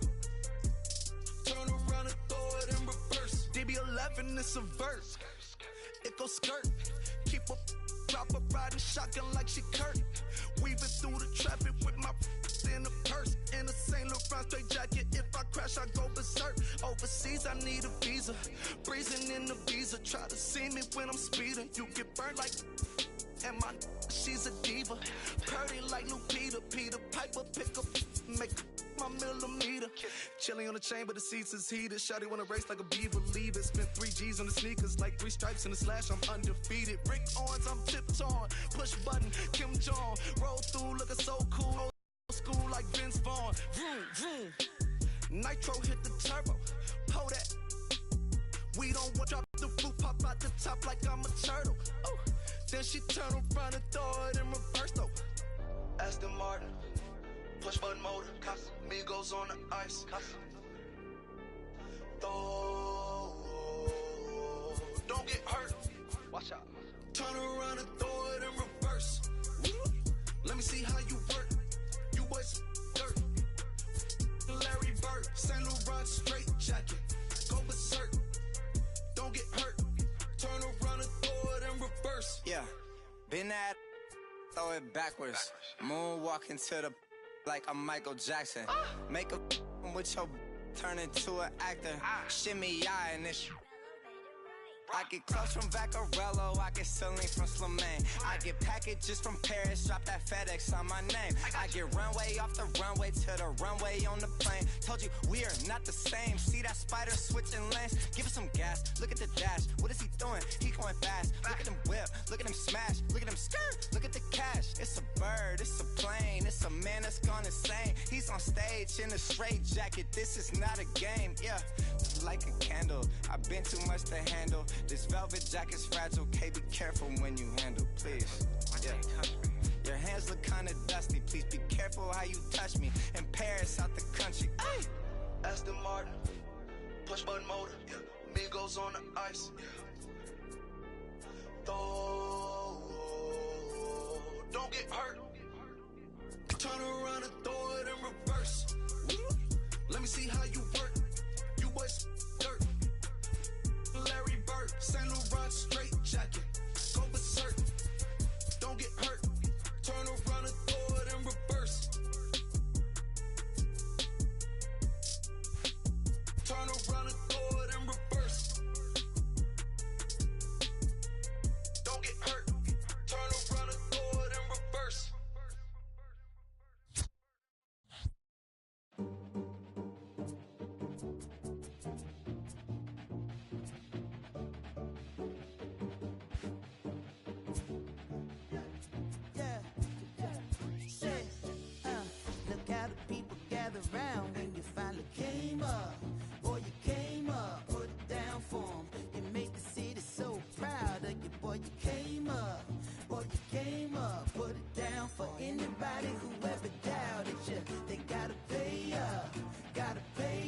Turn around and throw it in reverse. DB11 is a verse. It goes skirt. Keep a drop up riding shotgun like she Kurt. Weaving through the traffic with my in the purse. In a Saint Laurent straight jacket. If I crash, I go berserk. Overseas, I need a visa. Breezing in the visa. Try to see me when I'm speeding. You get burned like. And my she's a diva. Purdy like Lupita. Peter Piper pick up. Make my millimeter. Chilling on the chain, but the seats is heated. Shawty wanna race like a beaver. Leave it. Spent 3 G's on the sneakers. Like 3 stripes in the slash. I'm undefeated. Rick Owens, I'm tiptoeing. Push button. Kim Jong. Roll through looking so cool. Old school like Vince Vaughn. Vroom, vroom. Nitro hit the turbo. Pull that. We don't want drop the roof. Pop out the top like I'm a turtle. Oh. Then she turn around and throw it in reverse though. Aston Martin. Push button motor, Migos on the ice. Don't get hurt. Watch out. Turn around and throw it in reverse. Let me see how you work. You boys dirt. Larry Bird, Saint Laurent straight jacket. Go berserk. Don't get hurt. Turn around and throw it in reverse. Yeah, been at, throw it backwards. Moonwalking to the like I'm Michael Jackson. Make a with your turn into an actor. Shimmy eye and this. I get clothes from Vaccarello, I get ceiling from Slimane. I get packages from Paris, drop that FedEx on my name. I get runway off the runway to the runway on the plane. Told you we are not the same. See that spider switching lanes? Give it some gas, look at the dash. What is he doing? He going fast. Look at him whip, look at him smash. Look at him skirt, look at the cash. It's a bird, it's a plane. It's a man that's gone insane. He's on stage in a straight jacket. This is not a game, yeah. Like a candle, I've been too much to handle. This velvet jacket's fragile, okay, be careful when you handle, please. Yeah. Your hands look kinda dusty, please be careful how you touch me. In Paris, out the country, ay! Aston Martin, push button motor, Migos on the ice. Don't get hurt. Turn around and throw it in reverse. Let me see how you work. You boys dirt. Larry Bird, Saint Laurent straight jacket. Go berserk. Don't get hurt. Turn around and throw it in reverse. Turn around and throw it in reverse. Don't get hurt. Turn around and throw it in reverse. Look how the people gather round when you finally came up. Boy, you came up, put it down for 'em. You made the city so proud of you. Boy, you came up. Boy, you came up, put it down for anybody who ever doubted you. They gotta pay up, gotta pay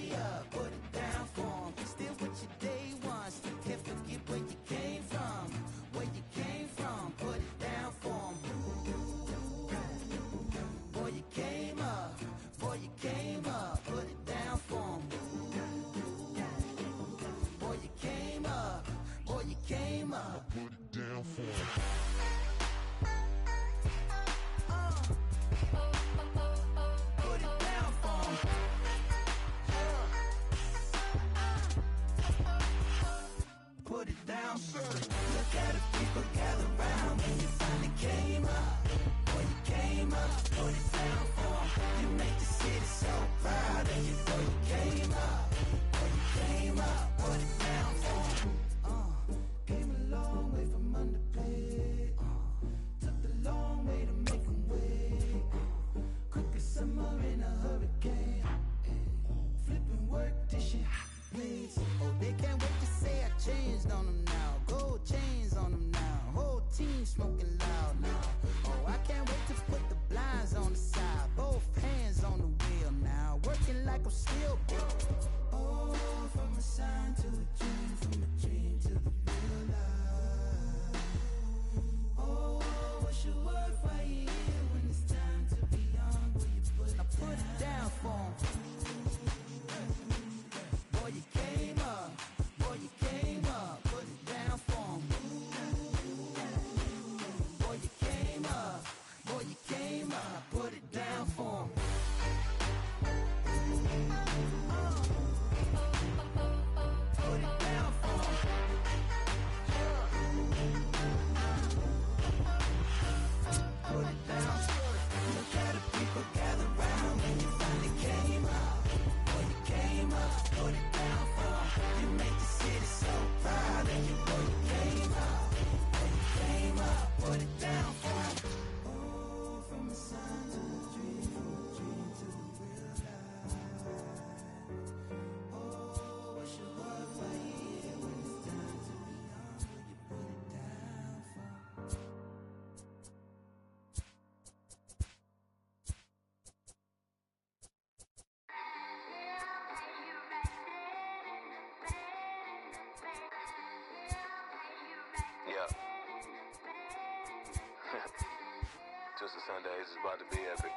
Twisted Sundays is about to be epic.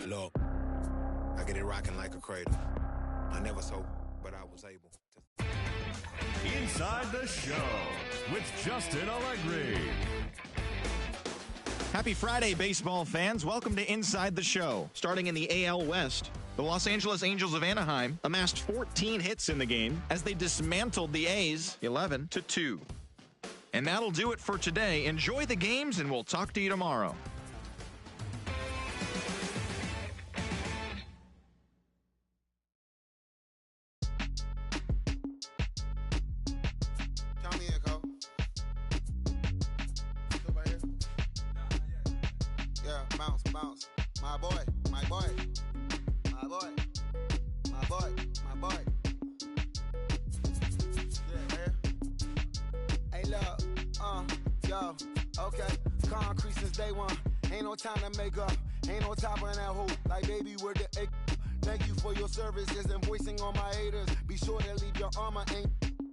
Look, I get it rocking like a cradle. I never so, but I was able to. Inside the Show with Justin Allegri. Happy Friday, baseball fans. Welcome to Inside the Show. Starting in the AL West, the Los Angeles Angels of Anaheim amassed 14 hits in the game as they dismantled the A's 11-2. And that'll do it for today. Enjoy the games, and we'll talk to you tomorrow. Count me in, Cole. Look right here. Yeah, bounce, bounce. My boy, my boy. My boy. My boy, my boy. Yeah, man. Hey, look, yo, okay. Concrete since day one. Ain't no time to make up. Ain't no top on that hole. Like, baby, where the egg? Thank you for your services and voicing on my haters. Be sure to leave your armor ain't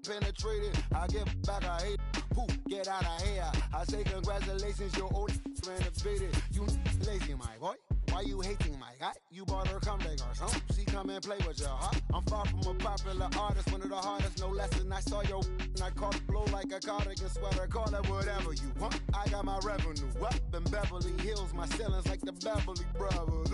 penetrated. I get back, I hate. Poof, get out of here. I say congratulations, your old renovated. You lazy, my boy. Why you hating my guy? You bought her come back or something. She come and play with your heart. I'm far from a popular artist, one of the hardest, no less than I saw your and I caught blow like a cardigan sweater. Call it whatever you want. I got my revenue up in Beverly Hills. My ceilings like the Beverly Brothers.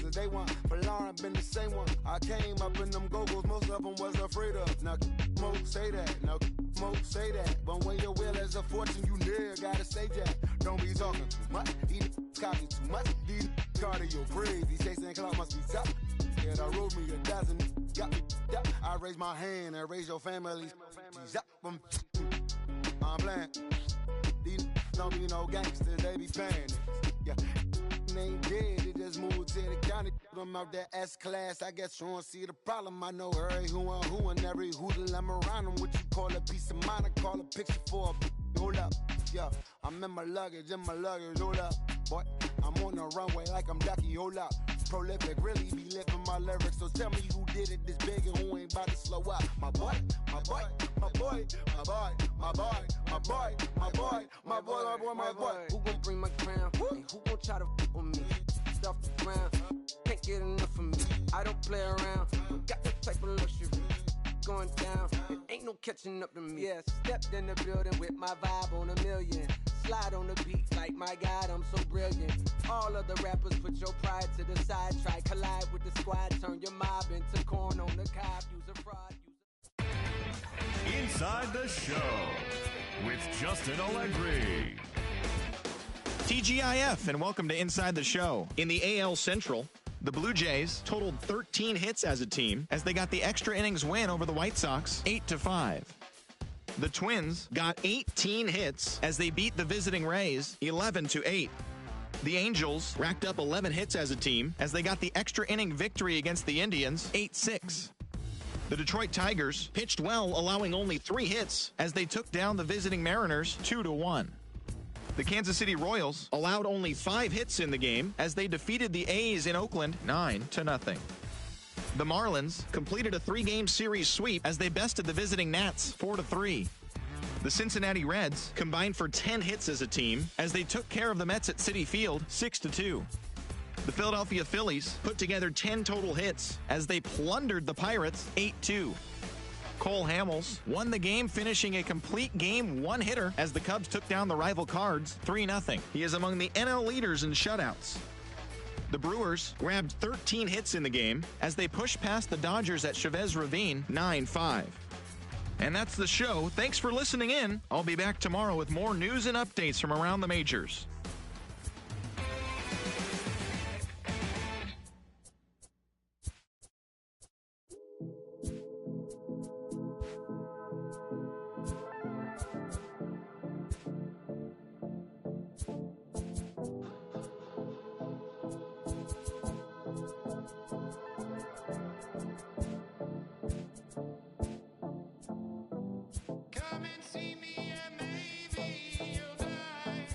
Since day one, for Lauren been the same one. I came up in them go-go's, most of them was afraid of. Now, Mo say that. Now, Mo say that. But when your will is a fortune, you never gotta say that. Don't be talking too much. These copy too much. These cardio crazy. Chasing clout must be tough. Yeah, I wrote me a dozen. Got me up. I raise my hand and raise your family. I'm playing. These don't be no gangsters. They be paying it. Yeah. They ain't dead. They just moved to the county. Them out that S-class. I guess you don't see the problem. I know every who and every hoodle I'm around them. What you call a piece of mind, I call a picture for a hold up. Yeah, I'm in my luggage, hold up. Boy, I'm on the runway like I'm Ducky, hold up. Prolific, really be living my lyrics. So tell me who did it this big and who ain't about to slow up. My boy, my boy, my boy, my boy, my boy, my boy, my boy, my boy, my boy, my boy. Who gon' bring my crown? And who gon' try to f with me? Stuff the ground, can't get enough of me. I don't play around, got that type of luxury. Going down, it ain't no catching up to me. Yeah, stepped in the building with my vibe on a million. Slide on the beat like my God, I'm so brilliant. All of the rappers put your pride to the side. Try collide with the squad, turn your mob into corn on the cob. Use a fraud, Inside the Show with Justin Allegri. TGIF, and welcome to Inside the Show. In the AL Central, the Blue Jays totaled 13 hits as a team as they got the extra innings win over the White Sox 8-5. The Twins got 18 hits as they beat the visiting Rays 11-8. The Angels racked up 11 hits as a team as they got the extra inning victory against the Indians 8-6. The Detroit Tigers pitched well, allowing only 3 hits as they took down the visiting Mariners 2-1. The Kansas City Royals allowed only 5 hits in the game as they defeated the A's in Oakland 9-0. The Marlins completed a 3-game series sweep as they bested the visiting Nats 4-3. The Cincinnati Reds combined for 10 hits as a team as they took care of the Mets at Citi Field 6-2. The Philadelphia Phillies put together 10 total hits as they plundered the Pirates 8-2. Cole Hamels won the game, finishing a complete game one-hitter as the Cubs took down the rival Cards 3-0. He is among the NL leaders in shutouts. The Brewers grabbed 13 hits in the game as they pushed past the Dodgers at Chavez Ravine 9-5. And that's the show. Thanks for listening in. I'll be back tomorrow with more news and updates from around the majors. Come and see me and maybe you'll die.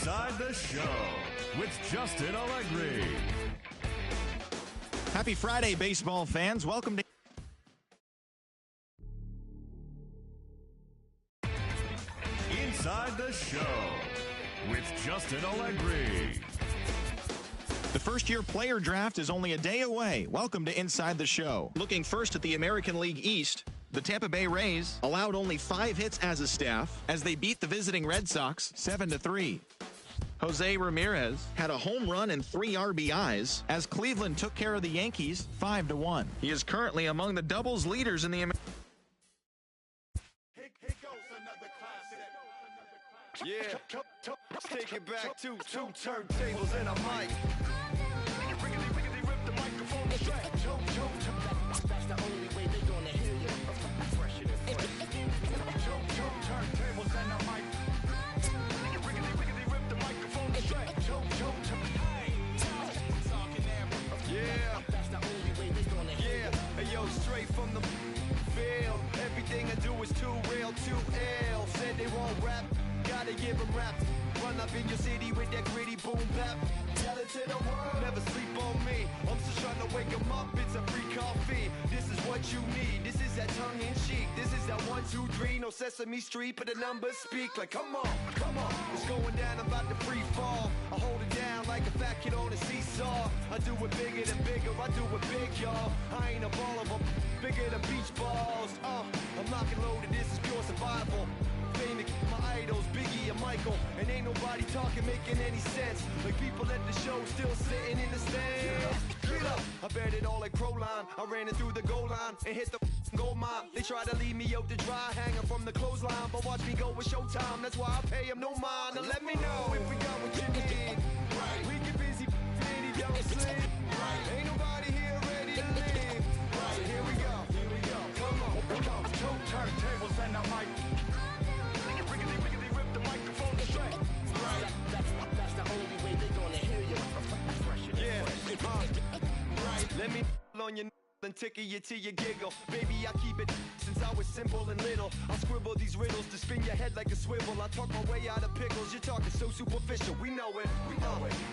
Inside the Show with Justin Allegri. Happy Friday, baseball fans. Welcome to Inside the Show with Justin Allegri. the first-year player draft is only a day away. Welcome to Inside the Show. Looking first at the American League East, the Tampa Bay Rays allowed only 5 hits as a staff as they beat the visiting Red Sox 7-3. Jose Ramirez had a home run and 3 RBIs as Cleveland took care of the Yankees 5-1. He is currently among the doubles leaders in the American Yeah, let's take it back to 2 turntables and a mic. Riggedy rip the microphone straight. That's the only way they gonna hear you. Fresher than fresh. 2 turntables and a mic. Riggedy rip the microphone straight. Yeah, that's the only way they gonna hear you. Hey yo, straight from the field. Everything I do is too real, too ill. Said they won't rap. Gotta give them rap. Run up in your city with that gritty boom bap. Tell it to the world. Never sleep on me. I'm just trying to wake them up. It's a free coffee. This is what you need. This is that tongue in cheek. This is that 1, 2, 3. No Sesame Street, but the numbers speak. Like, come on. It's going down about the free fall. I hold it down like a fat kid on a seesaw. I do it bigger than bigger. I do it big, y'all. I ain't a baller, but bigger than beach balls. I'm locking loaded. This is pure survival. My idols, Biggie and Michael, and ain't nobody talking, making any sense. Like people at the show still sitting in the stands. Get up, I bet it all like Proline. I ran it through the goal line and hit the gold mine. They try to leave me out to dry, hanging from the clothesline, but watch me go with Showtime. That's why I pay them no mind. Now let me know if we got what you need. Right. We get busy, and he don't sleep. Right. Ain't nobody here ready to leave. Right. So here we go. Come on, 2 turntables and a mic. That's the only way they gonna hear you. Right. Let me on your and tickle you till you giggle. Baby, I keep it since I was simple and little. I scribble these riddles to spin your head like a swivel. I talk my way out of pickles. You're talking so superficial. We know it.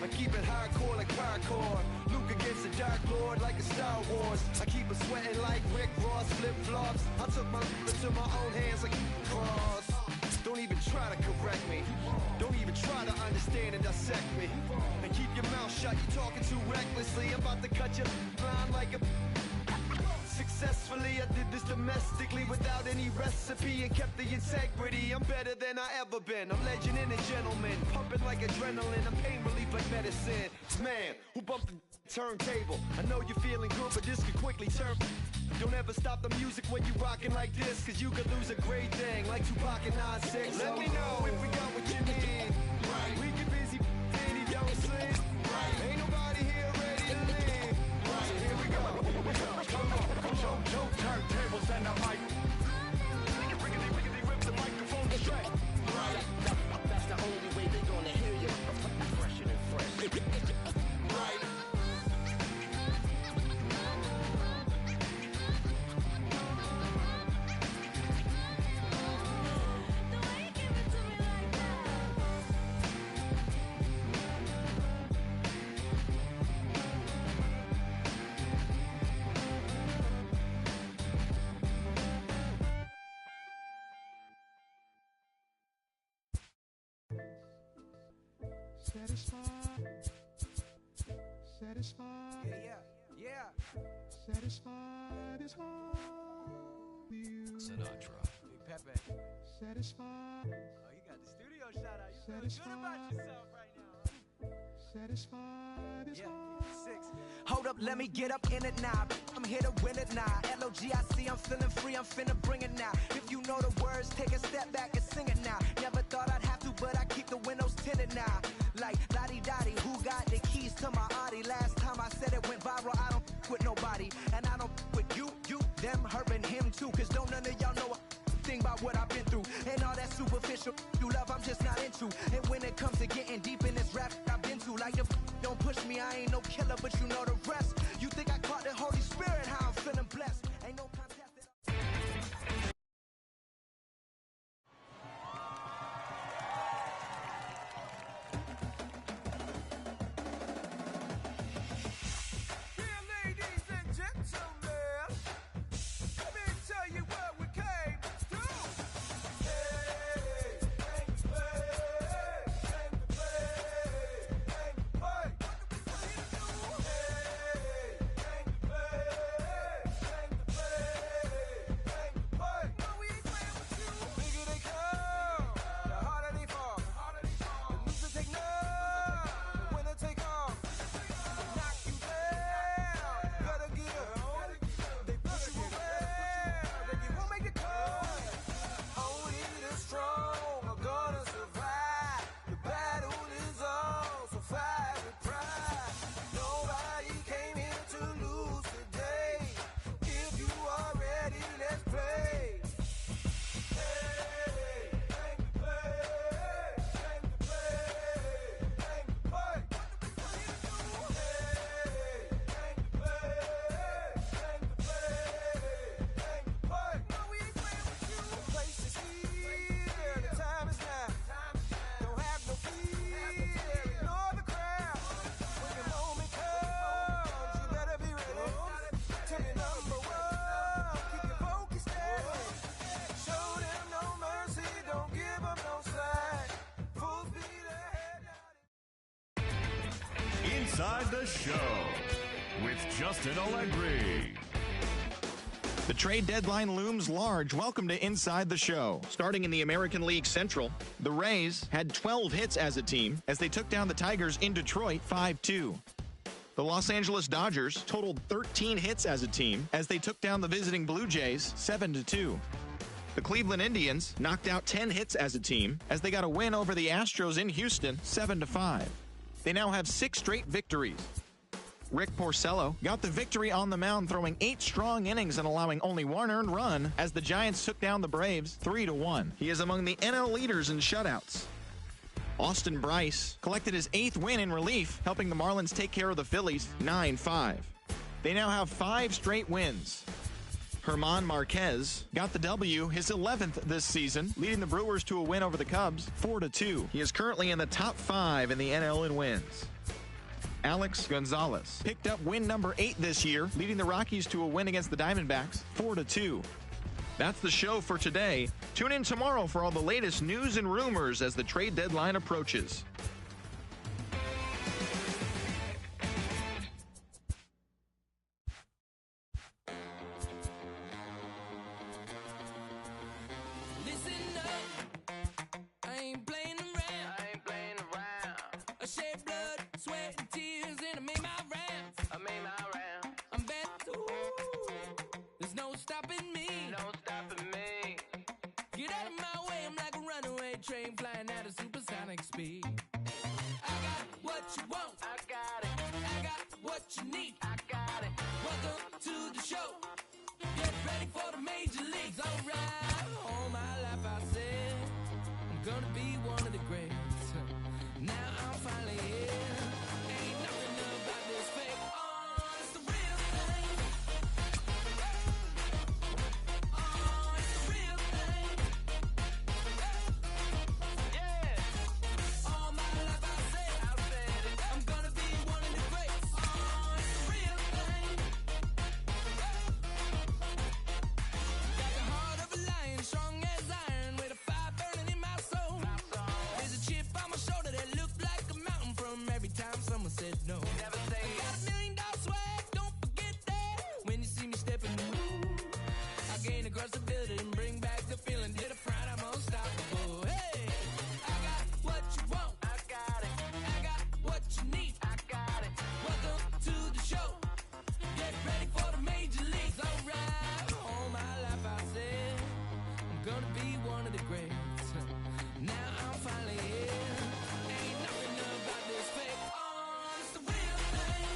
I keep it hardcore like parkour. Luke against the Dark Lord like a Star Wars. I keep it sweating like Rick Ross flip-flops. I took my into my own hands like cross. Don't even try to correct me. Don't even try to understand and dissect me. And keep your mouth shut, you're talking too recklessly. I'm about to cut your line like a... Successfully, I did this domestically without any recipe and kept the integrity. I'm better than I ever been. I'm legend and a gentleman, pumping like adrenaline. I'm pain relief like medicine. Man, who bumped the turntable? I know you're feeling good, but this could quickly turn. Don't ever stop the music when you rockin' like this, cause you could lose a great thing like Tupac and 9-6. Let me know if we got what you need. Right. We get busy and he don't sleep. Right. Ain't nobody here ready to leave. Right. So here we go. Come on. 2 turntables and a mic. Riggedy rip the microphone straight. Right. That's the only way they gonna hear you. Fresher than fresh. Right. Satisfied. Yeah. Satisfied is all you. Sinatra. Big Pepe. Satisfied. Oh, you got the studio shout out. You feeling good about yourself right now. Satisfied is all. 6. Hold up, let me get up in it now. I'm here to win it now. L-O-G-I-C, I'm feeling free, I'm finna bring it now. If you know the words, take a step back and sing it now. Never thought I'd have to, but I keep the windows tinted now. Like Lottie-Dottie, who got the keys to my Audi? Last time I said it went viral, I don't with nobody. And I don't with you, them, her, and him too. Cause don't none of y'all know a thing about what I've been through. And all that superficial you love, I'm just not into. And when it comes to getting deep in this rap I've been to, like the don't push me, I ain't no killer, but you know the rest. You think I caught the Holy Spirit, how I'm feeling blessed. Ain't no contest that Inside the Show with Justin Allegri. The trade deadline looms large. Welcome to Inside the Show. Starting in the American League Central, the Rays had 12 hits as a team as they took down the Tigers in Detroit 5-2. The Los Angeles Dodgers totaled 13 hits as a team as they took down the visiting Blue Jays 7-2. The Cleveland Indians knocked out 10 hits as a team as they got a win over the Astros in Houston 7-5. They now have 6 straight victories. Rick Porcello got the victory on the mound, throwing 8 strong innings and allowing only 1 earned run as the Giants took down the Braves 3-1. He is among the NL leaders in shutouts. Austin Bryce collected his 8th win in relief, helping the Marlins take care of the Phillies 9-5. They now have 5 straight wins. German Marquez got the W, his 11th this season, leading the Brewers to a win over the Cubs 4-2. He is currently in the top 5 in the NL in wins. Alex Gonzalez picked up win number 8 this year, leading the Rockies to a win against the Diamondbacks 4-2. That's the show for today. Tune in tomorrow for all the latest news and rumors as the trade deadline approaches. Train flying at a supersonic speed. I got what you want. I got it. I got what you need. I got it. Welcome to the show. Get ready for the major leagues. All right. All my life I said I'm gonna be one of the greats. Now I'm finally here. Ain't nothing about this fake. Oh, it's the real thing. Oh, it's the real thing. All my life I said it. I'm gonna be one of the greats. Oh, it's the real thing. Got the heart of a lion, strong as iron, with a fire burning in my soul. There's a chip on my shoulder that looked like a mountain from every time someone said no. Never say I got $1 million swag, don't forget that. When you see me stepping through, I gain across the building and bring back the feeling. Hit a front, I'm unstoppable. Hey, I got what you want. I got it. I got what you need. I got it. Welcome to the show. Get ready for the major leagues. All right. All my life I said I'm gonna be one of the greats. Now I'm finally here. Ain't nothing about this fake. Oh, it's the real thing.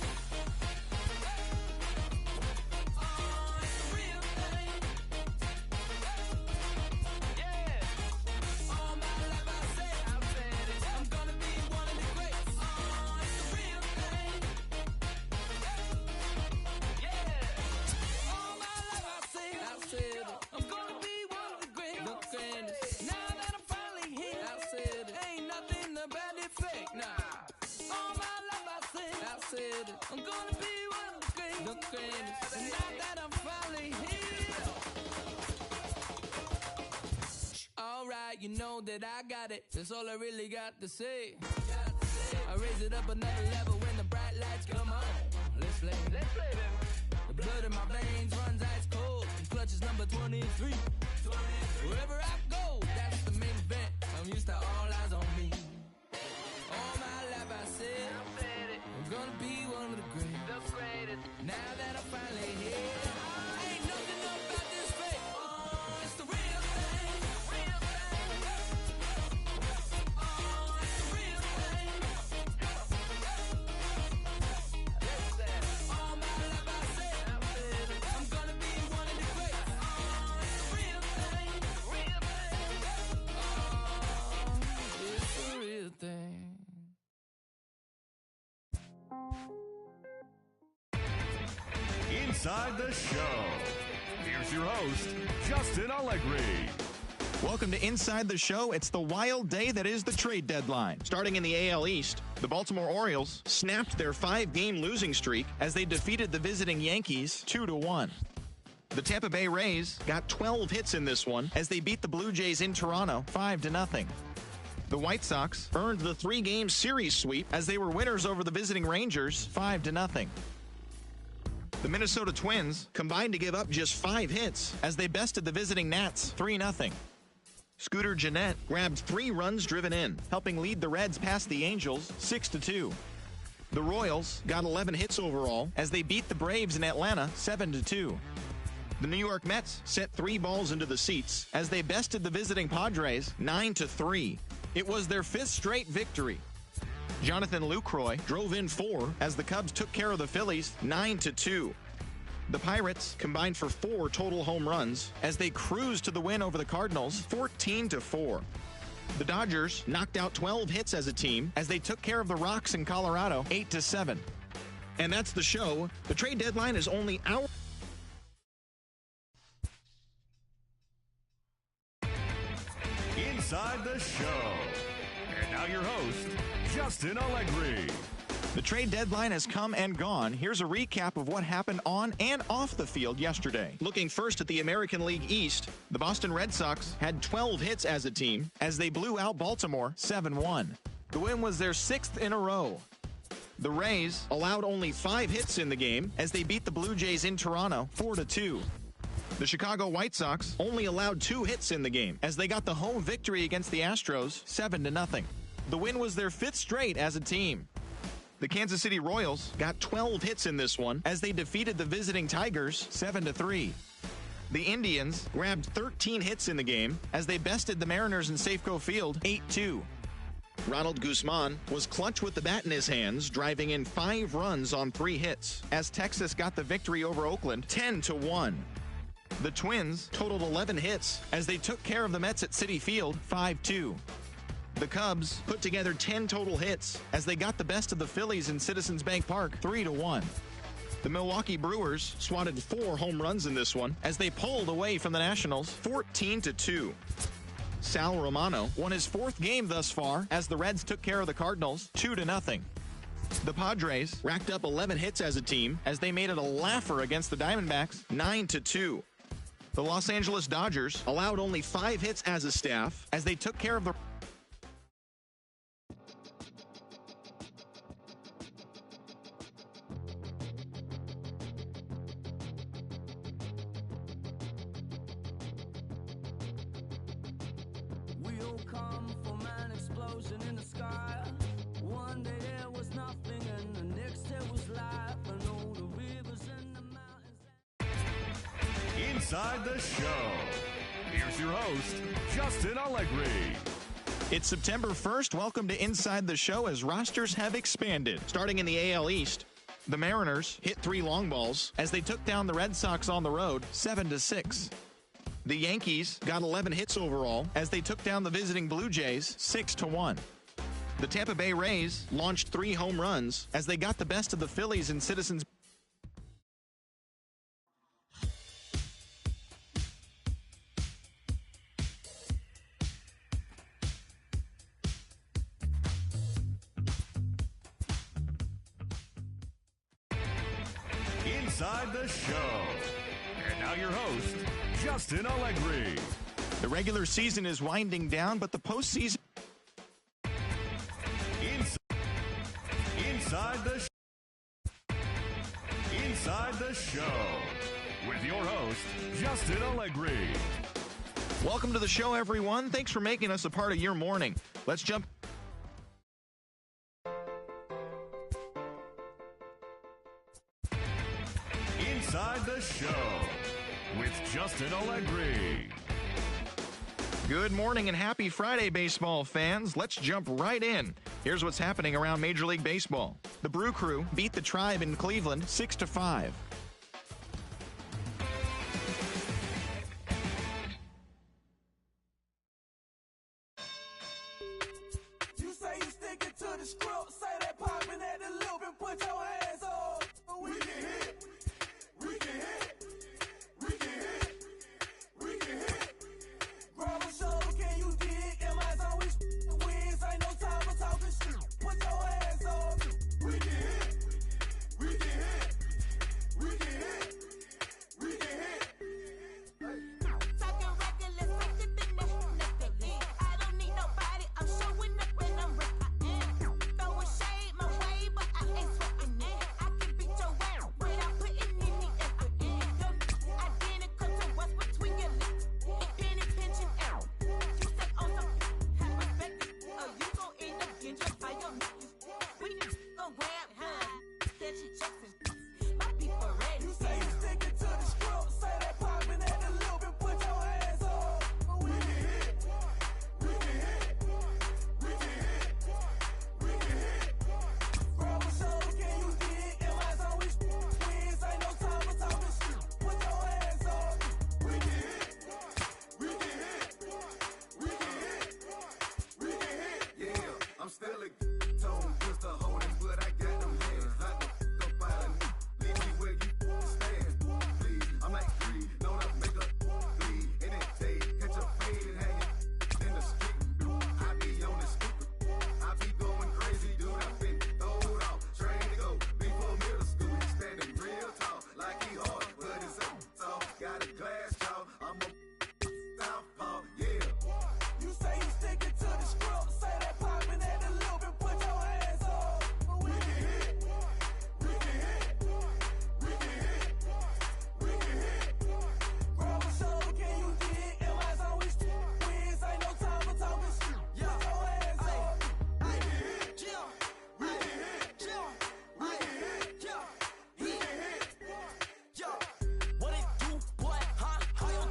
Oh, it's the real thing. Yeah. All my life I said it. I'm gonna be one of the greats. Oh, it's the real thing. Yeah. All my life I said it. I'm gonna be one of the greats. Look at this. Now that I'm finally here, I said it. Ain't nothing about it fake. Nah. All my life I said it. I'm gonna be one of the greats. Look at this. And now that I'm finally here. Alright, you know that I got it. That's all I really got to say. I raise it up another level when the bright lights come on. Let's play. Let's play, baby. The blood in my veins runs ice cold. Clutch is number 23. Wherever I go, that's the main event. I'm used to all eyes on me. All my life I said it. I'm gonna be one of the greatest. Now that I'm finally here, ain't nothing about this fake. Oh, it's the real thing. Oh, it's the real thing. All my life I said I'm gonna be one of the greats. Oh, it's the real thing. Oh, it's the real thing. Inside the Show. Here's your host, Justin Allegri. Welcome to Inside the Show. It's the wild day that is the trade deadline. Starting in the AL East, the Baltimore Orioles snapped their 5-game losing streak as they defeated the visiting Yankees 2-1. The Tampa Bay Rays got 12 hits in this one as they beat the Blue Jays in Toronto 5-0. The White Sox earned the 3-game series sweep as they were winners over the visiting Rangers 5-0. The Minnesota Twins combined to give up just 5 hits as they bested the visiting Nats 3-0. Scooter Gennett grabbed 3 runs driven in, helping lead the Reds past the Angels 6-2. The Royals got 11 hits overall as they beat the Braves in Atlanta 7-2. The New York Mets sent 3 balls into the seats as they bested the visiting Padres 9-3. It was their 5th straight victory. Jonathan Lucroy drove in 4 as the Cubs took care of the Phillies 9-2. The Pirates combined for 4 total home runs as they cruised to the win over the Cardinals 14-4. The Dodgers knocked out 12 hits as a team as they took care of the Rocks in Colorado 8-7. And that's the show. The trade deadline is only hours. Inside the show. And now your host, Justin Allegri. The trade deadline has come and gone. Here's a recap of what happened on and off the field yesterday. Looking first at the American League East, the Boston Red Sox had 12 hits as a team as they blew out Baltimore 7-1. The win was their 6th in a row. The Rays allowed only 5 hits in the game as they beat the Blue Jays in Toronto 4-2. The Chicago White Sox only allowed 2 hits in the game as they got the home victory against the Astros 7-0. The win was their 5th straight as a team. The Kansas City Royals got 12 hits in this one as they defeated the visiting Tigers 7-3. The Indians grabbed 13 hits in the game as they bested the Mariners in Safeco Field 8-2. Ronald Guzman was clutch with the bat in his hands, driving in 5 runs on 3 hits as Texas got the victory over Oakland 10-1. The Twins totaled 11 hits as they took care of the Mets at Citi Field 5-2. The Cubs put together 10 total hits as they got the best of the Phillies in Citizens Bank Park 3-1. The Milwaukee Brewers swatted 4 home runs in this one as they pulled away from the Nationals 14-2. Sal Romano won his 4th game thus far as the Reds took care of the Cardinals 2-0. The Padres racked up 11 hits as a team as they made it a laugher against the Diamondbacks 9-2. The Los Angeles Dodgers allowed only 5 hits as a staff as they took care of the We'll come from an explosion in the sky. One day there was nothing and the next there was life. And all the rivers and the mountains. Inside the show. Here's your host, Justin Allegri. It's September 1st. Welcome to Inside the Show as rosters have expanded. Starting in the AL East, the Mariners hit 3 long balls as they took down the Red Sox on the road 7-6. The Yankees got 11 hits overall as they took down the visiting Blue Jays 6-1. The Tampa Bay Rays launched 3 home runs as they got the best of the Phillies in Citizens. Inside the show. And now your host, Justin Allegri. The regular season is winding down, but the postseason. Inside the show. With your host, Justin Allegri. Welcome to the show, everyone. Thanks for making us a part of your morning. Let's jump. Inside the show with Justin Allegri. Good morning and happy Friday, baseball fans. Let's jump right in. Here's what's happening around Major League Baseball. The Brew Crew beat the Tribe in Cleveland 6-5. You say you sticking to the script, say that popping at the loop and put your hands up. We can hit, we can hit, we can hit, we can hit. Grab a shovel, can you dig? Am I always the wins? Ain't no time for talking shit. Put your hands up. We can hit, we can hit, we can tone, pistol holding, but I got them hands. Like the up out of leave me where you stand. Please, I'm like greed, don't I make a bleed. And then they catch a fade and hang it in the street. I be on the stupid, I be going crazy, dude. I been throwed off, trained to go before middle school. He standing real tall, like he hard, but it's up tall. Got a glass jaw, I'm a southpaw, yeah. You say you sticking to the script, say that poppin' at the loop and put your hands up. We can hit, we can hit, we can hit, we can hit. Grab a shoulder, can you dig? Am I always wins? Ain't no time for talking shit. Put your hands up. We can hit, we can hit, we can hit, we can hit. Yo, what it do, boy? Huh? How your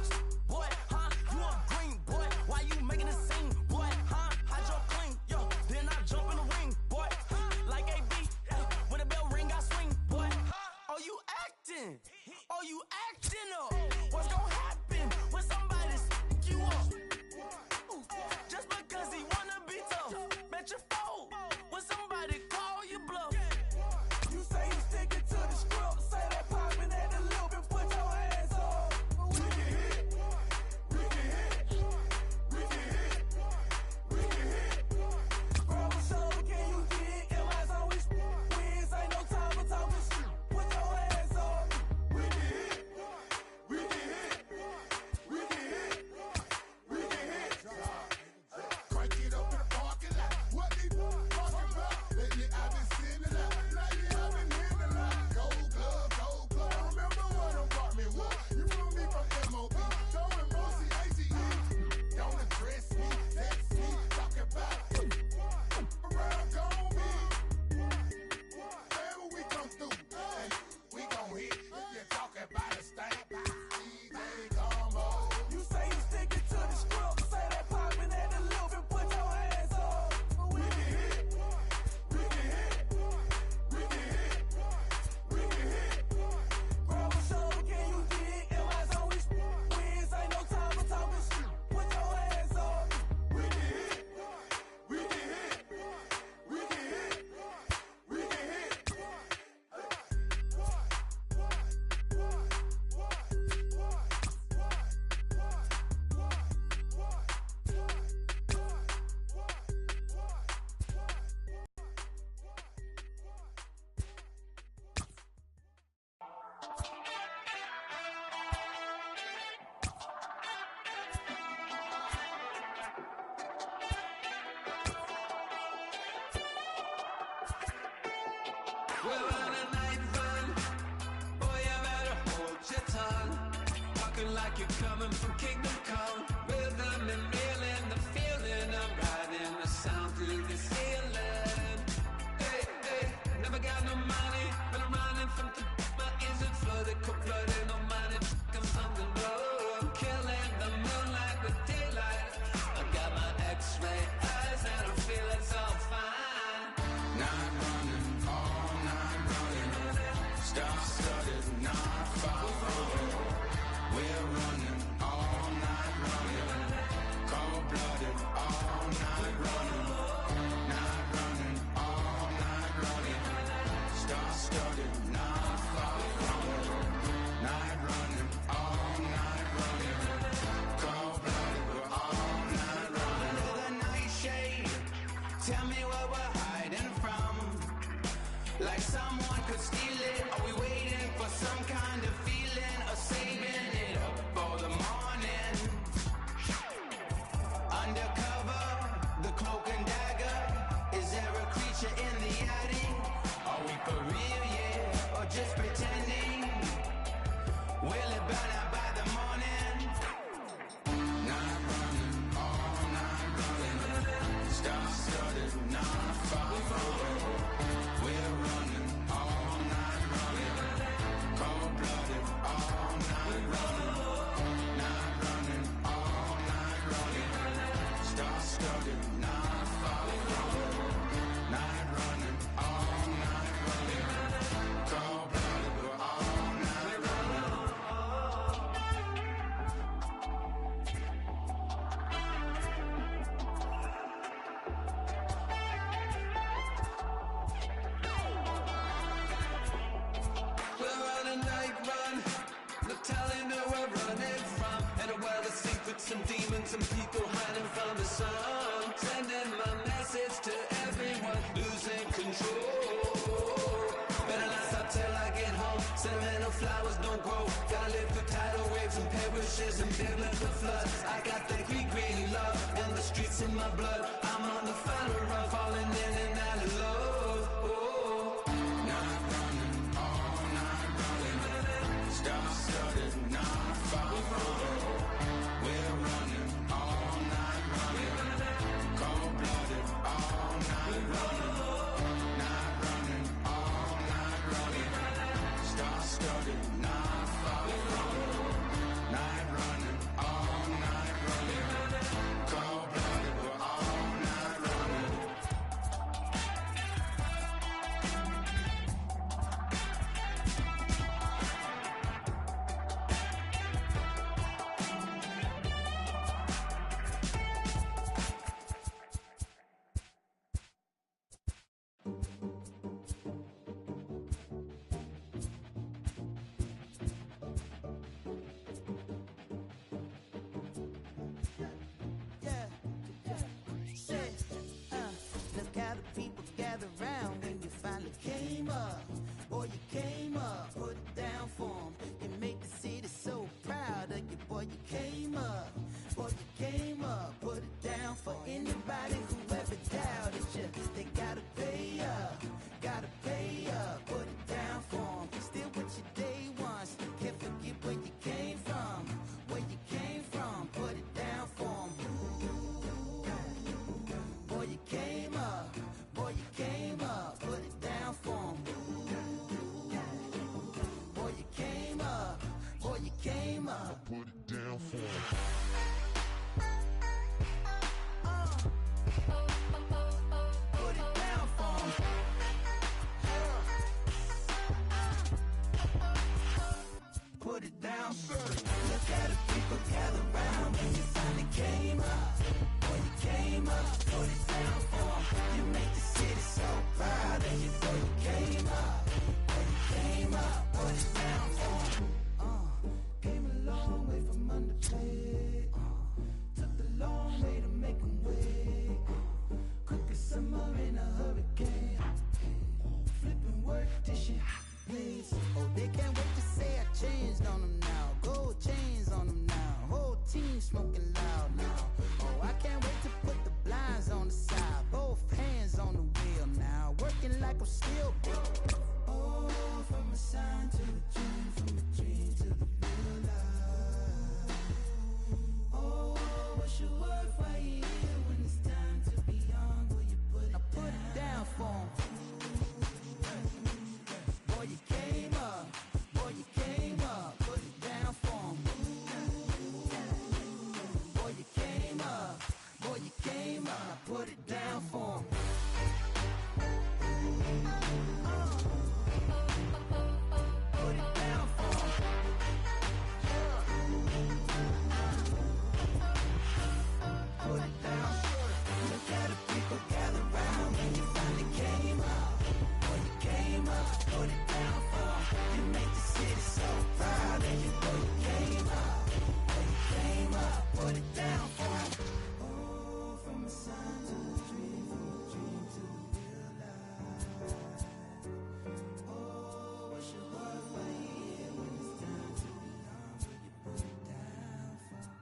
boy? Huh? You a green boy? Why you making a scene, boy? Huh? I jump clean, yo. Then I jump in the ring, boy. Huh? Like AB, when the bell ring, I swing, boy. Oh, you acting? Oh, you acting up? What's gonna happen when somebody stick you up? Just because he wanna be tough, bet you fold when somebody call you bluff. You say you sticking to the script, say that poppin' at the loop and put your hands up. We can hit, we can hit, we can hit, we can hit. Grab a shoulder, can you dig? Am I always wins? Ain't no time for talking shit. Put your hands up. We can hit, we can hit, we can hit, we can hit. Crank it up in the parking lot. What they talking about? Lately I've been seeing it out. Lately I've been hearing a lot. Gold glove, gold glove. I remember what apartment was. You flew me from MLB. Throwing Mossy ATE. Don't address me, text me, talk about it. Around gone me. Whenever we come through, and we gon' hit. You talk about a stank. DJ Combo. You say you sticking to the script, say that poppin' at the loop and put your hands up. We can hit, we can hit, we can hit, we can hit. Grab a shoulder, can you dig? Am I always wins? Ain't no time for talking shit. Put your hands up. We can hit, we can hit, we can hit, we can hit. We're on a night run. Boy, you better hold your tongue. Talking like you're coming from Kingdom Come. Rhythm and reeling, the feeling of riding the sound through the ceiling. Hey, hey, never got no money, but I'm running from my ears are flooded, cold blooded, no money, I'm something low. I'm killing the moonlight with daylight. I got my X-ray eyes and I feel it's all fine. Night running, all night running. Star-studded, not far away. We're running, all night running. Cold-blooded, all night running. Night running, all night running. Star-studded, not far away. Night running, all night running. Cold-blooded, we're all night running. Under the nightshade, tell me what we're hiding from. Like someone could steal it. Are we waiting for some kind of feeling, or saving it up for the morning? Undercover, the cloak and dagger. Is there a creature in the attic? Are we for real, yeah, or just pretending? Will it burn out by the morning? Night running, all night running. Star-studded, not far away. We're running all night. rushes and biblical floods. I got the Greek love and the streets in my blood. I'm on the final run, falling in and out of love. Oh, night running, all night running. Star-studded, non-following. We're running all night running. Cold-blooded, all night running. Night running, all night running. Star-studded, non-following. Night running, all night running. Cold-blooded, we're all night running. Yeah, shit. Look how the people gather round when you finally came up. Boy, you came up, put it down for 'em. You make the city so proud of you. Boy, you came up. Boy, you came up, put it down for anybody who ever doubted you. They gotta pay up, gotta pay up, put it down for 'em. Still with your day ones, can't forget where you came from. Where you came from, put it down for 'em. Boy, you came up, boy, you came up, put it down for 'em. Boy, you came up, boy, you came up. Put it down for 'em. Put it down for 'em. Put it down first. Look at the people gather round when you finally came up. Boy, you came up, put it down for 'em. You make the city so proud of you. Boy, you came up. Boy, you came up, put it down for 'em. Came a long way from underpaid. Took the long way to make 'em wait. Quick as summer in a hurricane. Flipping work till shit pays. Oh, they can't wait to say I changed on them now. Gold chains on them now. Whole team smoking loud now. Oh, I can't wait to put the blinds on the side. Both hands on the wheel now. Working like I'm still broke. Oh, from a sign to a dream, from a dream to the real life. Oh, what's your worth right here when it's time to be young? Will you put it down? I put it down for 'em. Boy, you came up. Boy, you came up. Put it down for 'em. Boy, you came up. Boy, you came up. Put it down for 'em. Put it down for 'em. Put it down. Look at the people gather round when you finally came up. Boy, you came up, put it down for 'em. You make the city so proud of you. Boy, you came up. Boy, you came up, put it down for 'em. Oh, from a sign to a dream, from a dream to the real life. Oh, what's your worth right here when it's time to be young? Will you put it down for 'em?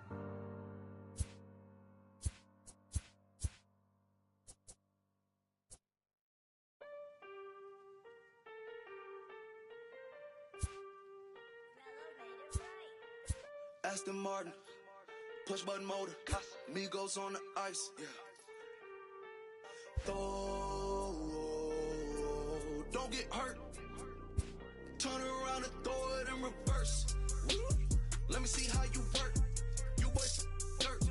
Aston Martin, push button motor, Migos on the ice. Throw, don't get hurt. Turn around and throw it in reverse. Let me see how you work. You boys dirt.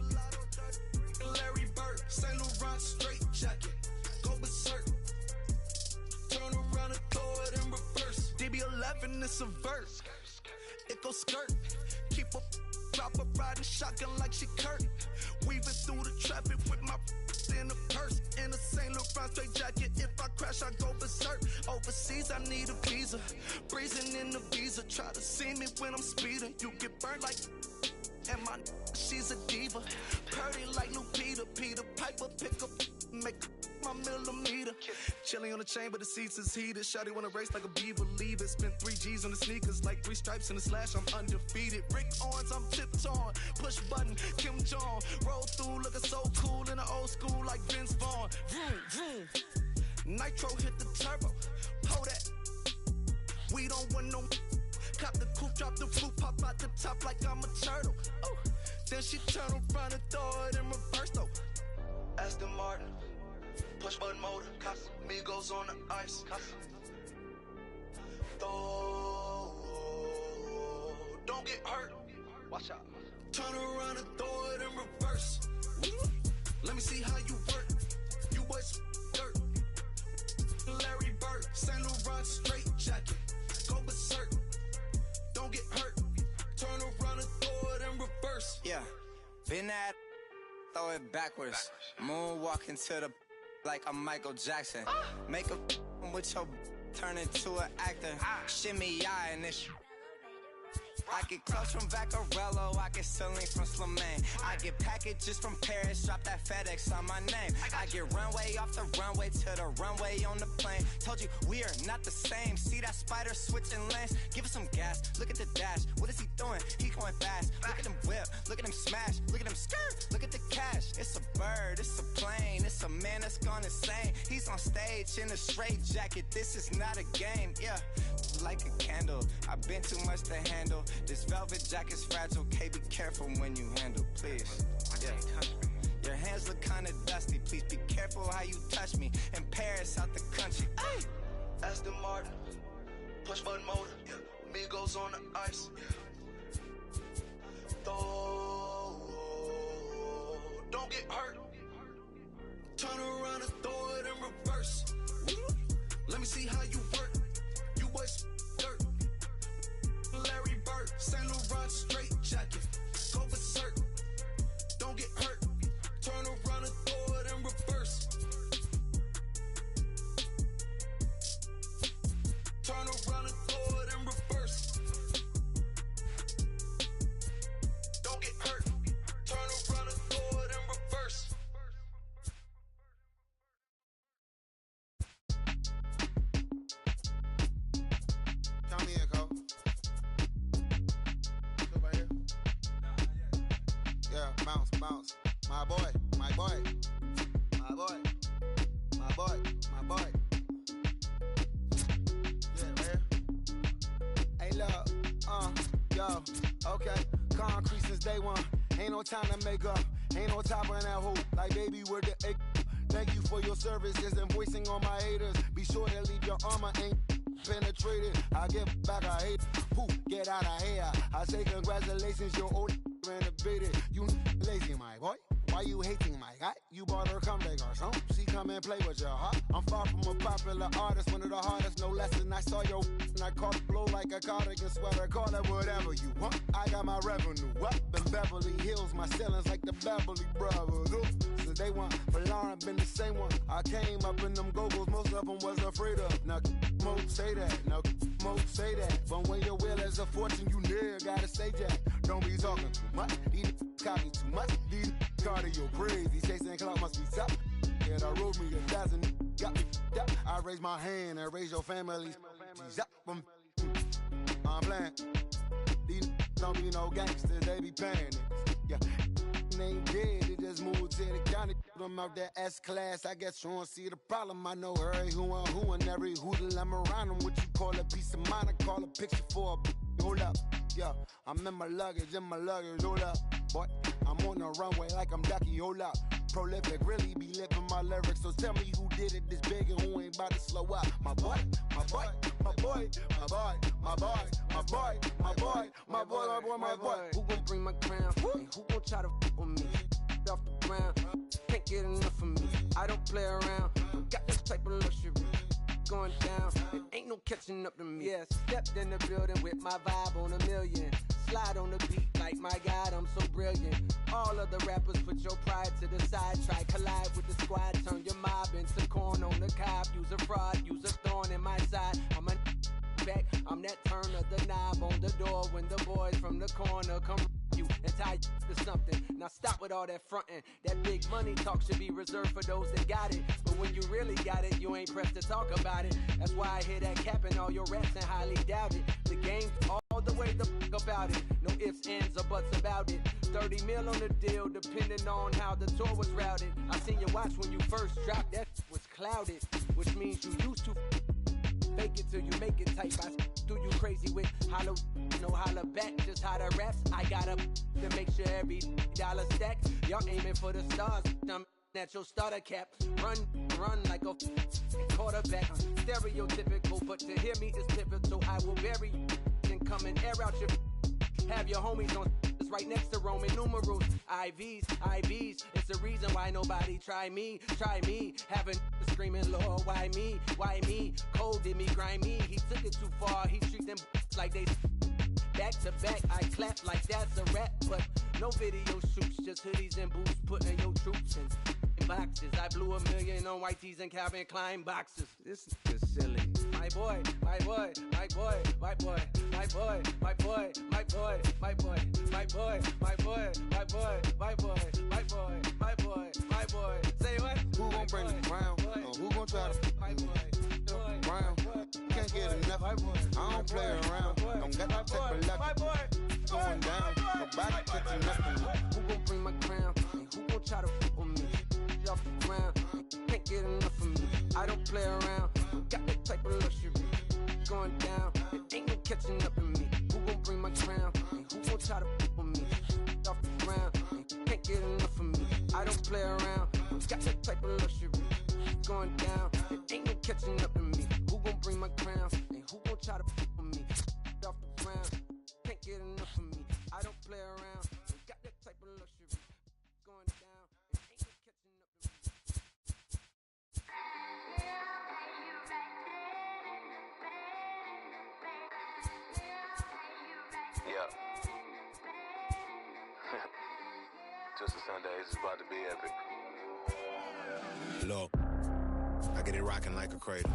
Larry Bird, St. Laurent straight jacket. Go berserk. Turn around and throw it in reverse. DB11 is a verse. It goes skirt. Keep up, drop a riding shotgun like she Kurt. Weaving through the traffic with my in a purse. In a St. Laurent straight jacket. If I crash, I go berserk. Overseas, I need a visa. Breezing in the visa. Try to see me when I'm speeding. You get burnt like And my she's a diva. Purdy like Lupita. Peter Piper pick up, make my millimeter. Chilling on the chain, but the seats is heated. Shawty wanna race like a beaver. Leave it. Spent 3 G's on the sneakers, like 3 stripes in the slash. I'm undefeated. Rick Owens, I'm tiptoeing. Push button, Kim Jong. Roll through, looking so cool in the old school, like Vince Vaughn. Vroom, vroom. Nitro hit the turbo. Hold that. We don't want no. Cop the coupe, drop the fruit, pop out the top like I'm a turtle. Oh. Then she turn around and throw it in reverse though. Aston Martin, push button motor, Migos on the ice. Don't get hurt. Watch out. Turn around and throw it in reverse. Let me see how you work. You boys dirt. Larry Bird, Saint Laurent straight jacket. Go berserk. Don't get hurt. Turn around and throw it in reverse. Yeah, been at, throw it backwards. Moonwalk into the like I'm Michael Jackson. Make a with your turn into an actor. Shimmy eye and this. I get clothes from Vaccarello, I get Celine from Slimane. I get packages from Paris, drop that FedEx on my name. I get runway off the runway to the runway on the plane. Told you we are not the same. See that spider switching lanes? Give us some gas, look at the dash. What is he doing? He going fast. Look at him whip, look at him smash, look at him skirt, look at the cash. It's a bird, it's a plane, it's a man that's gone insane. He's on stage in a straight jacket, this is not a game, yeah. Like a candle, I've been too much to handle. This velvet jacket's fragile, okay, be careful when you handle, please. Yeah. Your hands look kinda dusty, please be careful how you touch me. In Paris, out the country. Ay! Aston Martin, push button motor, Migos on the ice. Don't get hurt. Turn around and throw it in reverse. Let me see how you work. You boys dirt. Larry Bird, Saint Laurent straight jacket. Go berserk. Don't get hurt. Turn around and throw it in reverse. Turn around and throw it in reverse. Don't get hurt. Turn around and throw it in reverse. Count me in, Cole. Still right here? Yeah, bounce, bounce. My boy, my boy. My boy. My boy, my boy. Yeah, right here. Hey, look, yo, okay. Concrete since day one. Ain't no time to make up. Ain't no top on that hoe. Like, baby, where the egg? Thank you for your services and voicing on my haters. Be sure to leave your armor ain't penetrated. I get back, I hate. Who get out of here? I say congratulations, your old renovated. You lazy, my boy. Why you hating my guy? You bought her come back or something. She come and play with your heart. I'm far from a popular artist, one of the hardest, no less than I saw your and I caught it blow like a cardigan sweater. Call it whatever you want. I got my revenue up in Beverly Hills. My ceilings like the Beverly Brothers. Since day one, for Lauren been the same one. I came up in them go-go's, most of them was afraid of. Now, Mo say that. Now, Mo say that. But when your will is a fortune, you never gotta say jack. Don't be talking too much. These copy too much. These cardio crazy. Chasing clout must be tough. Yeah, I wrote me 1,000. Got me up. I raise my hand and raise your family. I'm playing. These don't be no gangsters. They be paying it. Yeah. They ain't dead. They just moved to the county. Them out that S-class. I guess you don't see the problem. I know every who and every hoodle I'm around them. What you call a piece of mind, I call a picture for a hold up. Yeah, I'm in my luggage, hold up. Boy, I'm on the runway like I'm Ducky, hold up. Prolific, really be living my lyrics. So tell me who did it this big and who ain't about to slow up. My boy, my boy, my boy, my boy, my boy, my boy, my boy, my boy, my boy, my boy. Who gon' bring my crown? And who gon' try to f with me? Off the ground, can't get enough of me. I don't play around, got this type of luxury. Going down, and ain't no catching up to me. Yeah, stepped in the building with my vibe on a million. Slide on the beat like my God, I'm so brilliant. All of the rappers put your pride to the side. Try collide with the squad, turn your mob into corn on the cob. Use a fraud, use a thorn in my side. I'm a back, I'm that turn of the knob on the door when the boys from the corner come you and tie you to something. Now stop with all that frontin'. That big money talk should be reserved for those that got it. But when you really got it, you ain't pressed to talk about it. That's why I hear that cap in all your raps and highly doubt it. The game's all the way the fuck about it. No ifs, ands, or buts about it. 30 mil on the deal, depending on how the tour was routed. I seen you watch when you first dropped, that was clouded, which means you used to fake it till you make it type. I do you crazy with hollow, no holla back, just how the raps. I got up to make sure every dollar stack. Y'all aiming for the stars, I'm at your starter cap. Run like a quarterback. Stereotypical, but to hear me is pivotal. I will bury you, then come and air out your. Have your homies on right next to Roman numerals. IVs, it's the reason why nobody try me. Having screaming, Lord, why me? Cold did me, grimy. He took it too far, he treat them like they back to back. I clap like that's a rap, but no video shoots, just hoodies and boots, putting your troops in boxes. I blew $1 million on white tees and Calvin Klein boxes. This is silly. My boy. Say what? Who gon' bring the crown? Who gon' try to round? Can't get enough. I don't play around. Don't got that type of luck. Going down. Nobody catching nothing. Who gon' bring my crown? And who gon' try to f with me? Off the ground. Can't get enough of me. I don't play around. Got that type of luxury. Going down. It ain't no catching up in me. Who gon' bring my crown? And who gon' try to f with me? Off the ground. Can't get enough of me. I don't play around. Got that type of luxury. Going down. It ain't no catching up in me. Who gon' bring my crown? And who gon' try to f with me? Off the ground. Can't get enough of me. I don't play around. Got that type of luxury. Going down. It ain't no catching up in me. Yeah. Just a Sunday, it's about to be epic. Look, I get it rocking like a cradle.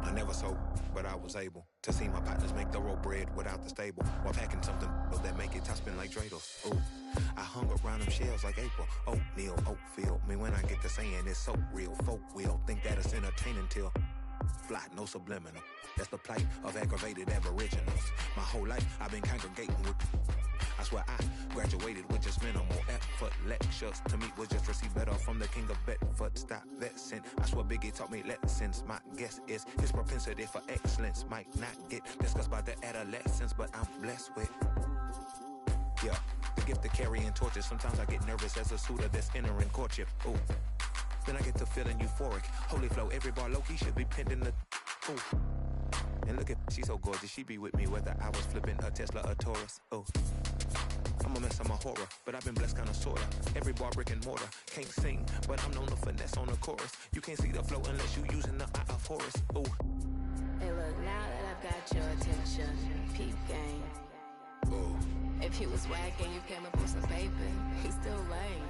I never sold, but I was able to see my partners make thorough bread without the stable, while packing something that make it top spin like dreidels. Ooh, I hung around them shells like April. Oatmeal, Oatfield. Me when I get to saying it's so real. Folk will think that it's entertaining till fly, no subliminal. That's the plight of aggravated aboriginals. My whole life I've been congregating with. I swear I graduated with just minimal effort. Lectures to me was just receive better from the king of Bedford. Stop vexing. I swear Biggie taught me lessons. My guess is his propensity for excellence might not get discussed by the adolescents, but I'm blessed with. Yeah, the gift of carrying torches. Sometimes I get nervous as a suitor that's entering courtship. Ooh, then I get to feeling euphoric. Holy flow, every bar low-key should be pinned in the. Ooh. And look at, she's so gorgeous, she be with me whether I was flipping a Tesla or Taurus. Oh, I'm a mess, I'm a horror, but I've been blessed kinda sorta. Every bar brick and mortar, can't sing, but I'm known to finesse on the chorus. You can't see the flow unless you using the eye of Horus. Oh. Hey look, now that I've got your attention, peep game. Oh. If he was whack and you came up with some paper, he's still lame.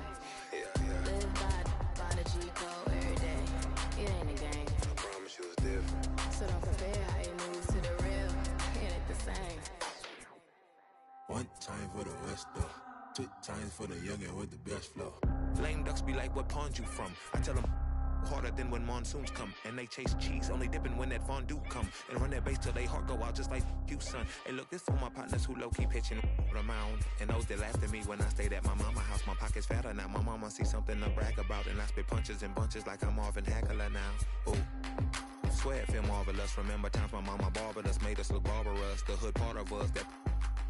Yeah. Live by the G code every day. It ain't a game. I promise you it's different. So don't compare how you move to the real. It ain't the same. One time for the West though. 2 times for the youngin' with the best flow. Lame ducks be like, what pond you from? I tell them harder than when monsoons come. And they chase cheese, only dipping when that fondue come. And run that bass till they heart go out just like you, son. Hey look, this for my partners who low-key pitching the mound. And those that laughed at me when I stayed at my mama house. My pocket's fatter now, my mama see something to brag about. And I spit punches and bunches like I'm Marvin Hagler now. Ooh. Swear it feel marvelous. Remember times my mama barbered us, made us look barbarous. The hood part of us that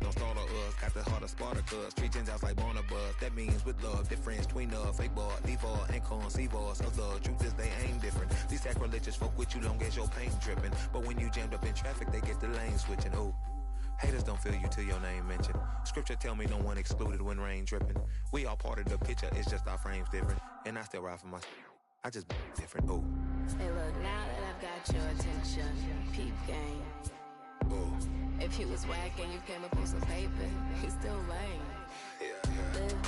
don't startle us. Got the heart of Spartacus. Treat Gentiles like Barnabas. That means with love, difference between fake boy, leave and conceive us. The truth is they ain't different. These sacrilegious folk with you long as your pain dripping. But when you jammed up in traffic, they get the lane switching. Ooh. Haters don't feel you till your name mentioned. Scripture tell me no one excluded when rain dripping. We all part of the picture, it's just our frames different. And I still ride for my. I just different. Ooh. Hey look, now that I've got your attention, peep game. Ooh. If he was whack and you came up with some paper, he's still lame. Yeah. Live